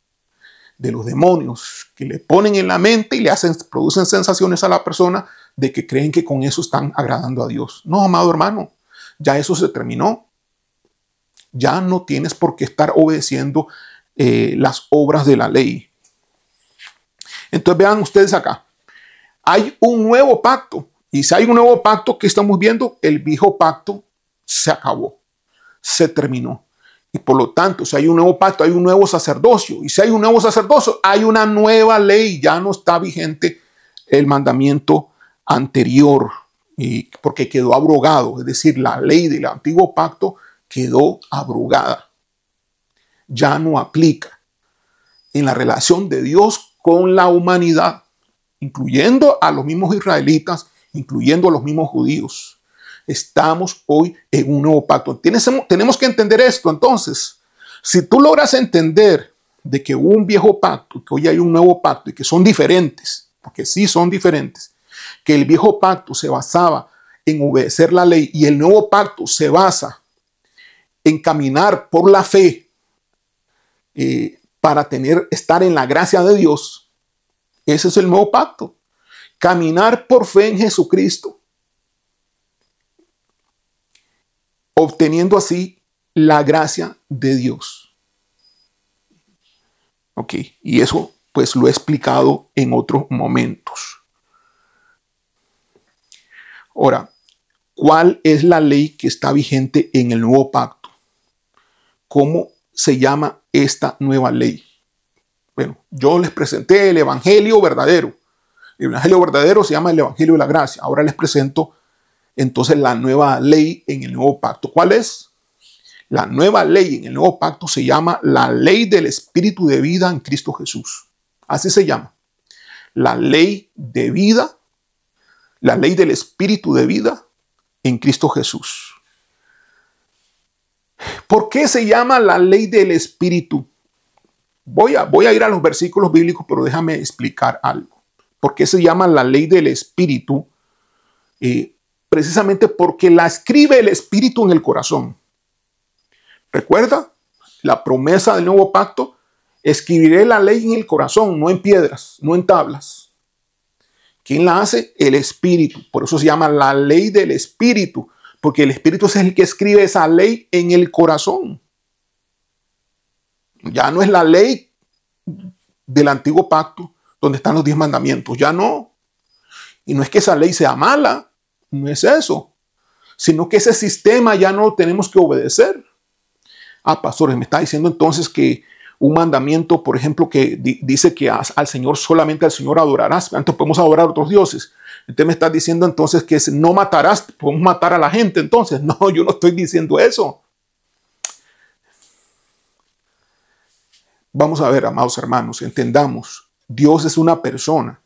de los demonios que le ponen en la mente y producen sensaciones a la persona de que creen que con eso están agradando a Dios. No, amado hermano, ya eso se terminó. Ya no tienes por qué estar obedeciendo las obras de la ley. Entonces vean ustedes acá. Hay un nuevo pacto. Y si hay un nuevo pacto que estamos viendo, el viejo pacto se acabó. se terminó. Y por lo tanto, si hay un nuevo pacto, hay un nuevo sacerdocio. Y si hay un nuevo sacerdocio, hay una nueva ley. Ya no está vigente el mandamiento anterior, porque quedó abrogado. Es decir, la ley del antiguo pacto quedó abrogada. Ya no aplica en la relación de Dios con la humanidad, incluyendo a los mismos israelitas, incluyendo a los mismos judíos. Estamos hoy en un nuevo pacto. Tenemos que entender esto. Entonces, si tú logras entender de que hubo un viejo pacto, que hoy hay un nuevo pacto y que son diferentes, porque sí son diferentes, que el viejo pacto se basaba en obedecer la ley y el nuevo pacto se basa en caminar por la fe para estar en la gracia de Dios. Ese es el nuevo pacto. Caminar por fe en Jesucristo, obteniendo así la gracia de Dios. Ok, y eso pues lo he explicado en otros momentos. Ahora, ¿cuál es la ley que está vigente en el nuevo pacto? ¿Cómo se llama esta nueva ley? Bueno, yo les presenté el evangelio verdadero. El evangelio verdadero se llama el evangelio de la gracia. Ahora les presento entonces la nueva ley en el nuevo pacto. ¿Cuál es? La nueva ley en el nuevo pacto se llama la ley del espíritu de vida en Cristo Jesús. Así se llama. La ley de vida, la ley del espíritu de vida en Cristo Jesús. ¿Por qué se llama la ley del espíritu? Voy a ir a los versículos bíblicos, pero déjame explicar algo. ¿Por qué se llama la ley del espíritu? Precisamente porque la escribe el espíritu en el corazón. ¿Recuerda? La promesa del nuevo pacto: escribiré la ley en el corazón, no en piedras, no en tablas. ¿Quién la hace? El espíritu. Por eso se llama la ley del espíritu, porque el espíritu es el que escribe esa ley en el corazón. Ya no es la ley del antiguo pacto donde están los 10 mandamientos, ya no. Y no es que esa ley sea mala, no es eso, sino que ese sistema ya no lo tenemos que obedecer. Pastores, me está diciendo entonces que un mandamiento, por ejemplo, que dice que al Señor, solamente al Señor adorarás, antes podemos adorar a otros dioses. Usted me está diciendo entonces que no matarás, podemos matar a la gente. Entonces, no, yo no estoy diciendo eso. Vamos a ver, amados hermanos, entendamos, Dios es una persona.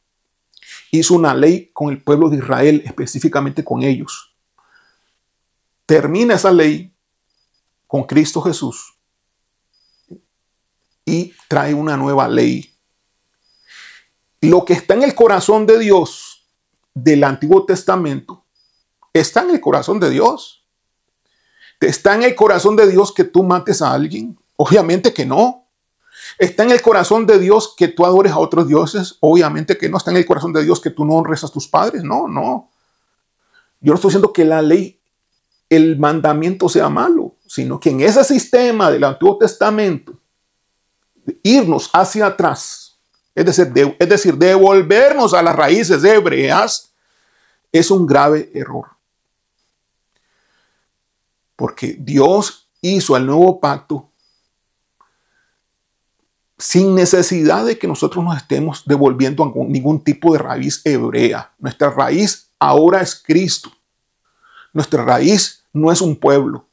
Hizo una ley con el pueblo de Israel, específicamente con ellos. Termina esa ley con Cristo Jesús y trae una nueva ley. Lo que está en el corazón de Dios del Antiguo Testamento está en el corazón de Dios. ¿Está en el corazón de Dios que tú mates a alguien? Obviamente que no. ¿Está en el corazón de Dios que tú adores a otros dioses? Obviamente que no. ¿Está en el corazón de Dios que tú no honres a tus padres? No, no. Yo no estoy diciendo que la ley, el mandamiento sea malo, sino que en ese sistema del Antiguo Testamento, irnos hacia atrás, es decir, devolvernos a las raíces hebreas, es un grave error. Porque Dios hizo el nuevo pacto sin necesidad de que nosotros nos estemos devolviendo a ningún tipo de raíz hebrea. Nuestra raíz ahora es Cristo. Nuestra raíz no es un pueblo.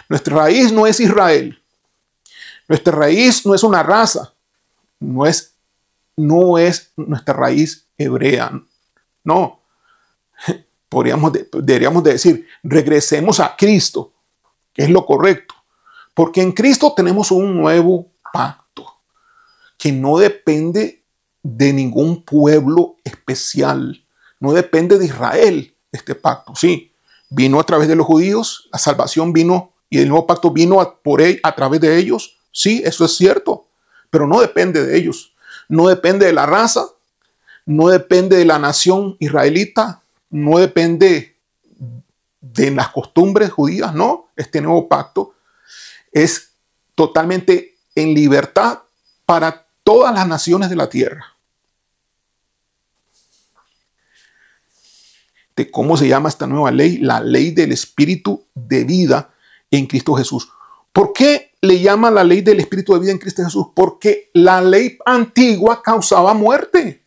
Nuestra raíz no es Israel. Nuestra raíz no es una raza. No es nuestra raíz hebrea. No. Deberíamos de decir, regresemos a Cristo, que es lo correcto. Porque en Cristo tenemos un nuevo pacto que no depende de ningún pueblo especial. No depende de Israel este pacto. Sí, vino a través de los judíos, la salvación vino y el nuevo pacto vino a través de ellos. Sí, eso es cierto, pero no depende de ellos. No depende de la raza, no depende de la nación israelita, no depende de las costumbres judías, no. Este nuevo pacto es totalmente en libertad para todas las naciones de la tierra. ¿De cómo se llama esta nueva ley? La ley del espíritu de vida en Cristo Jesús. ¿Por qué le llama la ley del Espíritu de vida en Cristo Jesús? Porque la ley antigua causaba muerte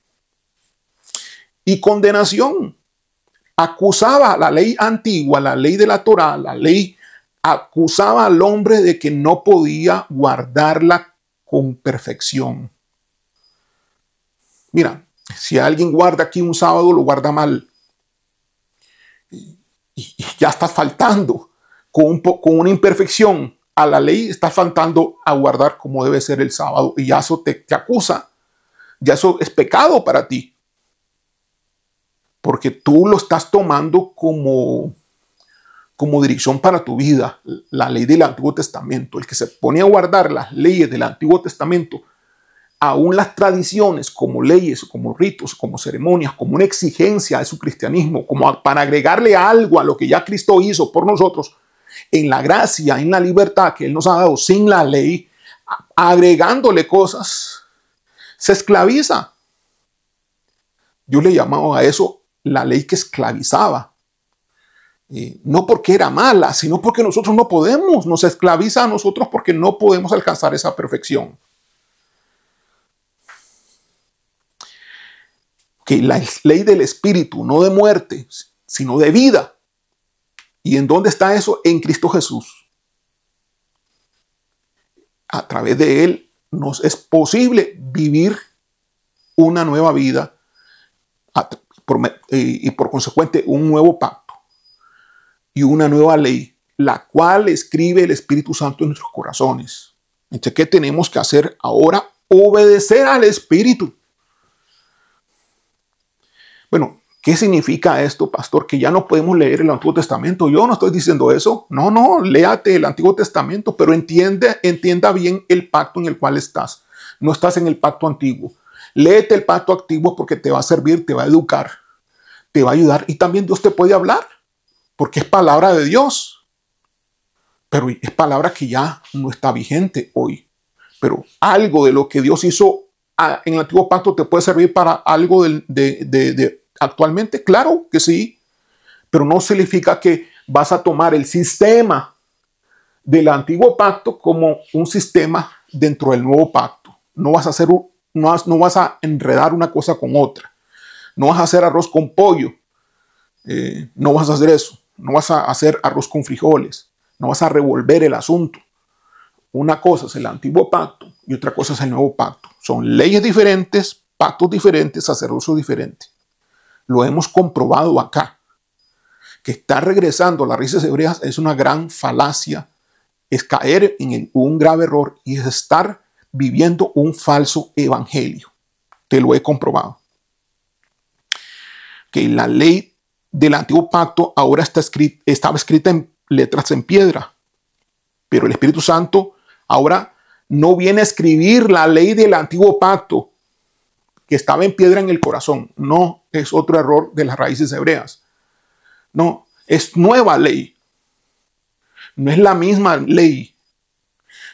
y condenación. Acusaba la ley antigua, la ley de la Torá, la ley acusaba al hombre de que no podía guardarla con perfección. Mira, si alguien guarda aquí un sábado, lo guarda mal. Y ya estás faltando con una imperfección a la ley, estás faltando a guardar como debe ser el sábado. Y ya eso te acusa. Ya eso es pecado para ti. Porque tú lo estás tomando como dirección para tu vida, la ley del Antiguo Testamento. El que se pone a guardar las leyes del Antiguo Testamento, aún las tradiciones como leyes, como ritos, como ceremonias, como una exigencia de su cristianismo, como para agregarle algo a lo que ya Cristo hizo por nosotros, en la gracia, en la libertad que Él nos ha dado sin la ley, agregándole cosas, se esclaviza. Yo le llamaba a eso la ley que esclavizaba. No porque era mala, sino porque nosotros no podemos, nos esclaviza a nosotros porque no podemos alcanzar esa perfección. Que la ley del Espíritu, no de muerte, sino de vida. ¿Y en dónde está eso? En Cristo Jesús. A través de Él nos es posible vivir una nueva vida y por consecuente un nuevo pacto y una nueva ley, la cual escribe el Espíritu Santo en nuestros corazones. Entonces, ¿qué tenemos que hacer ahora? Obedecer al Espíritu. Bueno, ¿qué significa esto, pastor? Que ya no podemos leer el Antiguo Testamento. Yo no estoy diciendo eso. No, léate el Antiguo Testamento, pero entienda bien el pacto en el cual estás. No estás en el pacto antiguo. Léete el pacto antiguo porque te va a servir, te va a educar, te va a ayudar y también Dios te puede hablar porque es palabra de Dios. Pero es palabra que ya no está vigente hoy. Pero algo de lo que Dios hizo en el antiguo pacto te puede servir para algo actualmente, claro que sí, pero no significa que vas a tomar el sistema del antiguo pacto como un sistema dentro del nuevo pacto. No vas a enredar una cosa con otra. No vas a hacer arroz con pollo. No vas a hacer eso. No vas a hacer arroz con frijoles. No vas a revolver el asunto. Una cosa es el antiguo pacto y otra cosa es el nuevo pacto. Son leyes diferentes, pactos diferentes, sacerdocios diferentes. Lo hemos comprobado acá. Que estar regresando a las raíces hebreas es una gran falacia, es caer en un grave error y es estar viviendo un falso evangelio. Te lo he comprobado. Que la ley del antiguo pacto ahora estaba escrita en letras en piedra, pero el Espíritu Santo ahora no viene a escribir la ley del antiguo pacto que estaba en piedra en el corazón. No, es otro error de las raíces hebreas. No, es nueva ley. No es la misma ley.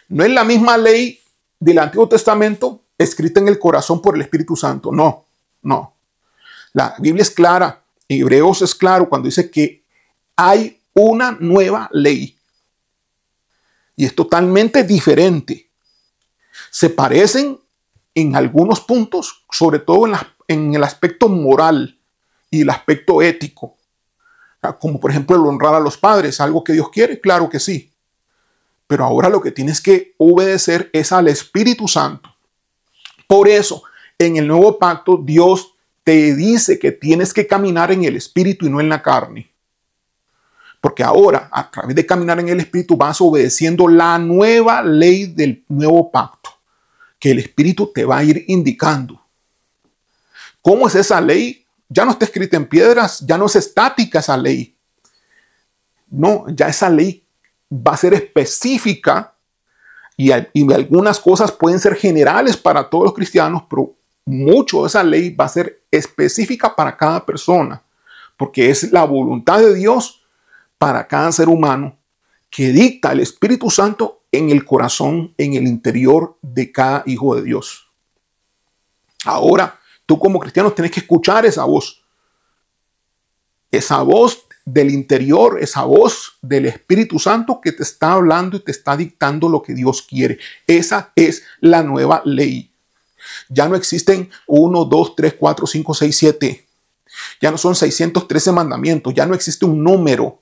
No es la misma ley del Antiguo Testamento escrita en el corazón por el Espíritu Santo. No. La Biblia es clara. En Hebreos es claro cuando dice que hay una nueva ley. Y es totalmente diferente. Se parecen en algunos puntos, sobre todo en el aspecto moral y el aspecto ético. Como por ejemplo el honrar a los padres, algo que Dios quiere, claro que sí. Pero ahora lo que tienes que obedecer es al Espíritu Santo. Por eso, en el nuevo pacto, Dios te dice que tienes que caminar en el Espíritu y no en la carne. Porque ahora, a través de caminar en el Espíritu, vas obedeciendo la nueva ley del nuevo pacto, que el Espíritu te va a ir indicando. ¿Cómo es esa ley? Ya no está escrita en piedras, ya no es estática esa ley. No, ya esa ley va a ser específica y algunas cosas pueden ser generales para todos los cristianos, pero mucho de esa ley va a ser específica para cada persona, porque es la voluntad de Dios para cada ser humano que dicta el Espíritu Santo en el corazón, en el interior de cada hijo de Dios. Ahora, tú como cristiano tienes que escuchar esa voz. Esa voz del interior, esa voz del Espíritu Santo que te está hablando y te está dictando lo que Dios quiere. Esa es la nueva ley. Ya no existen 1, 2, 3, 4, 5, 6, 7. Ya no son 613 mandamientos. Ya no existe un número.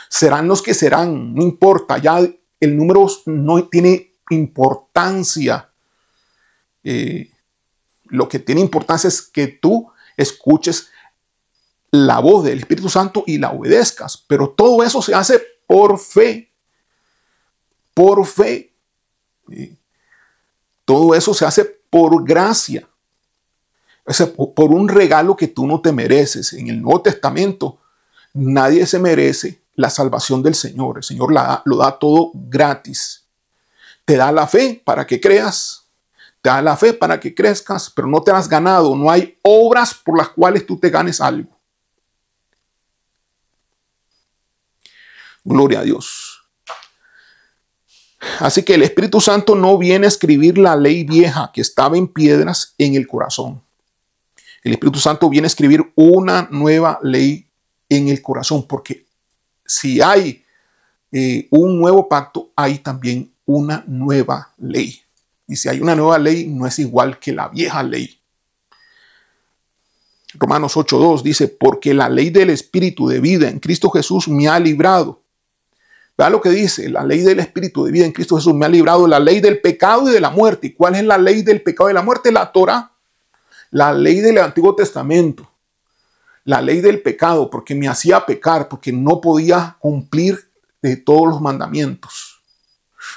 Serán los que serán. No importa. Ya el número no tiene importancia. Lo que tiene importancia es que tú escuches la voz del Espíritu Santo y la obedezcas. Pero todo eso se hace por fe. Por fe. Todo eso se hace por gracia. O sea, por un regalo que tú no te mereces. En el Nuevo Testamento nadie se merece la salvación del Señor. El Señor lo da todo gratis. Te da la fe para que creas. Te da la fe para que crezcas, pero no te has ganado. No hay obras por las cuales tú te ganes algo. Gloria a Dios. Así que el Espíritu Santo no viene a escribir la ley vieja que estaba en piedras en el corazón. El Espíritu Santo viene a escribir una nueva ley en el corazón, porque si hay un nuevo pacto, hay también una nueva ley. Y si hay una nueva ley, no es igual que la vieja ley. Romanos 8:2 dice, porque la ley del Espíritu de vida en Cristo Jesús me ha librado. Vea lo que dice, la ley del Espíritu de vida en Cristo Jesús me ha librado de la ley del pecado y de la muerte. ¿Y cuál es la ley del pecado y de la muerte? La Torá, la ley del Antiguo Testamento. La ley del pecado, porque me hacía pecar, porque no podía cumplir todos los mandamientos.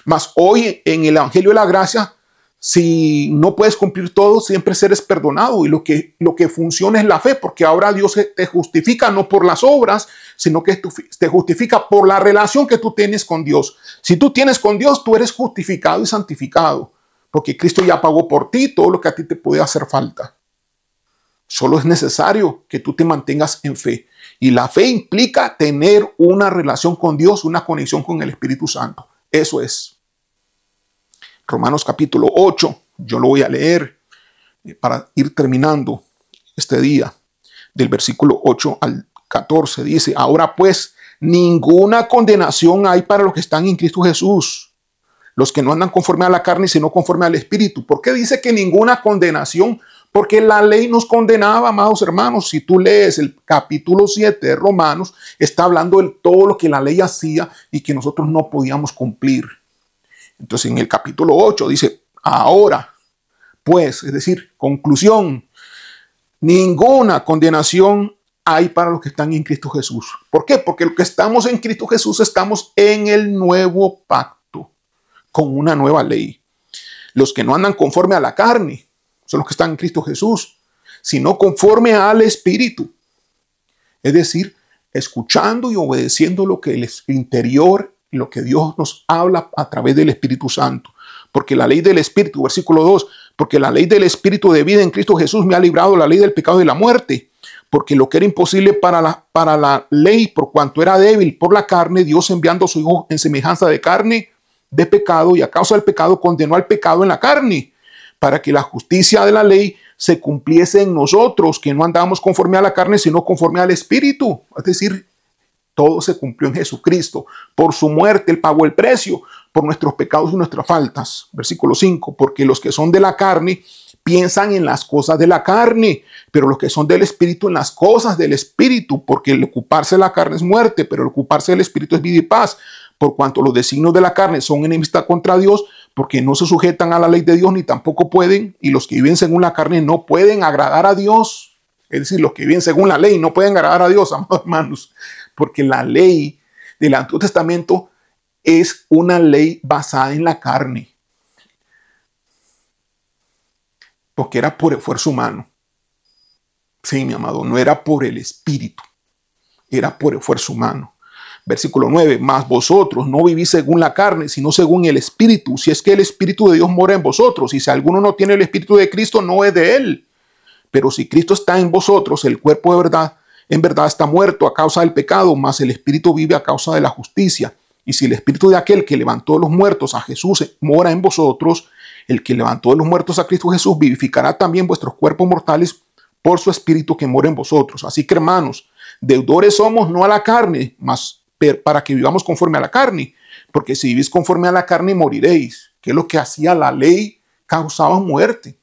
Mas hoy en el Evangelio de la Gracia, si no puedes cumplir todo, siempre eres perdonado. Y lo que funciona es la fe, porque ahora Dios te justifica no por las obras, sino que te justifica por la relación que tú tienes con Dios. Si tú tienes con Dios, tú eres justificado y santificado, porque Cristo ya pagó por ti todo lo que a ti te puede hacer falta. Solo es necesario que tú te mantengas en fe. Y la fe implica tener una relación con Dios, una conexión con el Espíritu Santo. Eso es. Romanos capítulo 8, yo lo voy a leer para ir terminando este día. Del versículo 8 al 14 dice, ahora pues ninguna condenación hay para los que están en Cristo Jesús, los que no andan conforme a la carne, sino conforme al Espíritu. ¿Por qué dice que ninguna condenación? Porque la ley nos condenaba, amados hermanos. Si tú lees el capítulo 7 de Romanos, está hablando de todo lo que la ley hacía y que nosotros no podíamos cumplir. Entonces en el capítulo 8 dice, ahora pues, es decir, conclusión, ninguna condenación hay para los que están en Cristo Jesús. ¿Por qué? Porque los que estamos en Cristo Jesús estamos en el nuevo pacto, con una nueva ley. Los que no andan conforme a la carne son los que están en Cristo Jesús, sino conforme al Espíritu. Es decir, escuchando y obedeciendo lo que el interior, lo que Dios nos habla a través del Espíritu Santo. Porque la ley del Espíritu, versículo 2, porque la ley del Espíritu de vida en Cristo Jesús me ha librado de la ley del pecado y de la muerte. Porque lo que era imposible para la ley, por cuanto era débil por la carne, Dios enviando a su Hijo en semejanza de carne, de pecado, y a causa del pecado condenó al pecado en la carne, para que la justicia de la ley se cumpliese en nosotros, que no andábamos conforme a la carne, sino conforme al Espíritu. Es decir, todo se cumplió en Jesucristo. Por su muerte Él pagó el precio por nuestros pecados y nuestras faltas. Versículo 5, porque los que son de la carne piensan en las cosas de la carne, pero los que son del Espíritu en las cosas del Espíritu, porque el ocuparse de la carne es muerte, pero el ocuparse del Espíritu es vida y paz. Por cuanto los designios de la carne son enemistad contra Dios, porque no se sujetan a la ley de Dios ni tampoco pueden, y los que viven según la carne no pueden agradar a Dios. Es decir, los que viven según la ley no pueden agradar a Dios, amados hermanos, porque la ley del Antiguo Testamento es una ley basada en la carne, porque era por esfuerzo humano. Sí, mi amado, no era por el Espíritu, era por esfuerzo humano. Versículo 9, mas vosotros no vivís según la carne, sino según el Espíritu, si es que el Espíritu de Dios mora en vosotros, y si alguno no tiene el Espíritu de Cristo, no es de él. Pero si Cristo está en vosotros, el cuerpo de verdad, en verdad está muerto a causa del pecado, mas el Espíritu vive a causa de la justicia. Y si el Espíritu de aquel que levantó de los muertos a Jesús mora en vosotros, el que levantó de los muertos a Cristo Jesús vivificará también vuestros cuerpos mortales por su Espíritu que mora en vosotros. Así que, hermanos, Deudores somos no a la carne, mas para que vivamos conforme a la carne. Porque si vivís conforme a la carne, moriréis. Que es lo que hacía la ley, causaba muerte.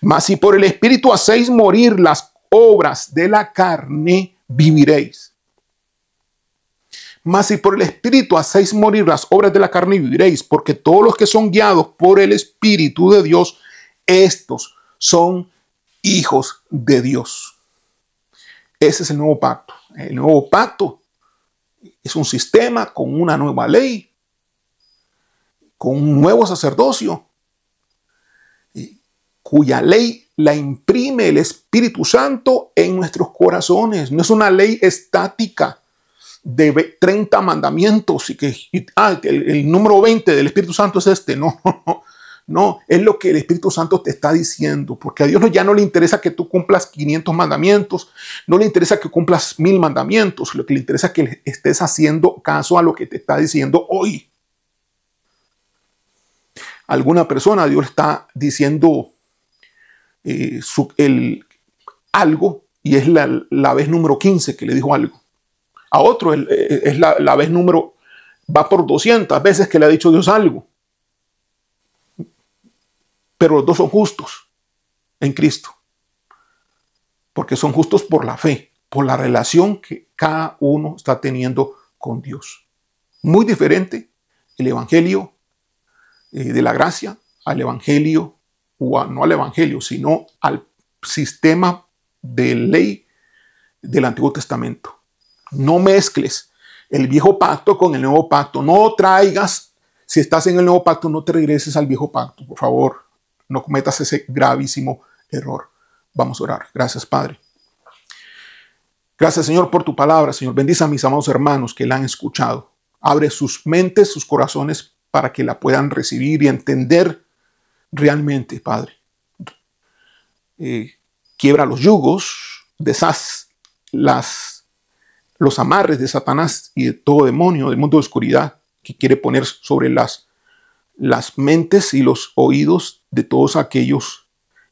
Mas si por el Espíritu hacéis morir las obras de la carne, viviréis. Mas si por el Espíritu hacéis morir las obras de la carne, viviréis. Porque todos los que son guiados por el Espíritu de Dios, estos son hijos de Dios. Ese es el nuevo pacto. El nuevo pacto es un sistema con una nueva ley, con un nuevo sacerdocio, cuya ley la imprime el Espíritu Santo en nuestros corazones. No es una ley estática de 30 mandamientos y que el número 20 del Espíritu Santo es este. No, no, es lo que el Espíritu Santo te está diciendo, porque a Dios ya no le interesa que tú cumplas 500 mandamientos, no le interesa que cumplas 1000 mandamientos, lo que le interesa es que estés haciendo caso a lo que te está diciendo hoy. Alguna persona, Dios está diciendo algo y es la vez número 15 que le dijo algo. A otro es la vez número, va por 200 veces que le ha dicho Dios algo. Pero los dos son justos en Cristo. Porque son justos por la fe, por la relación que cada uno está teniendo con Dios. Muy diferente el evangelio de la gracia al evangelio, no al evangelio, sino al sistema de ley del Antiguo Testamento. No mezcles el viejo pacto con el nuevo pacto. No traigas, si estás en el nuevo pacto, no te regreses al viejo pacto, por favor. No cometas ese gravísimo error. Vamos a orar. Gracias, Padre. Gracias, Señor, por tu palabra. Señor, bendice a mis amados hermanos que la han escuchado. Abre sus mentes, sus corazones para que la puedan recibir y entender realmente, Padre. Quiebra los yugos, deshaz los amarres de Satanás y de todo demonio del mundo de oscuridad que quiere poner sobre las mentes y los oídos de todos aquellos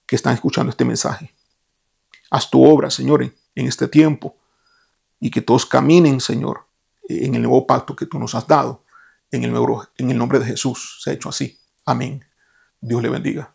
que están escuchando este mensaje. Haz tu obra, Señor, en este tiempo y que todos caminen, Señor, en el nuevo pacto que tú nos has dado. En el nombre de Jesús se ha hecho así. Amén. Dios le bendiga.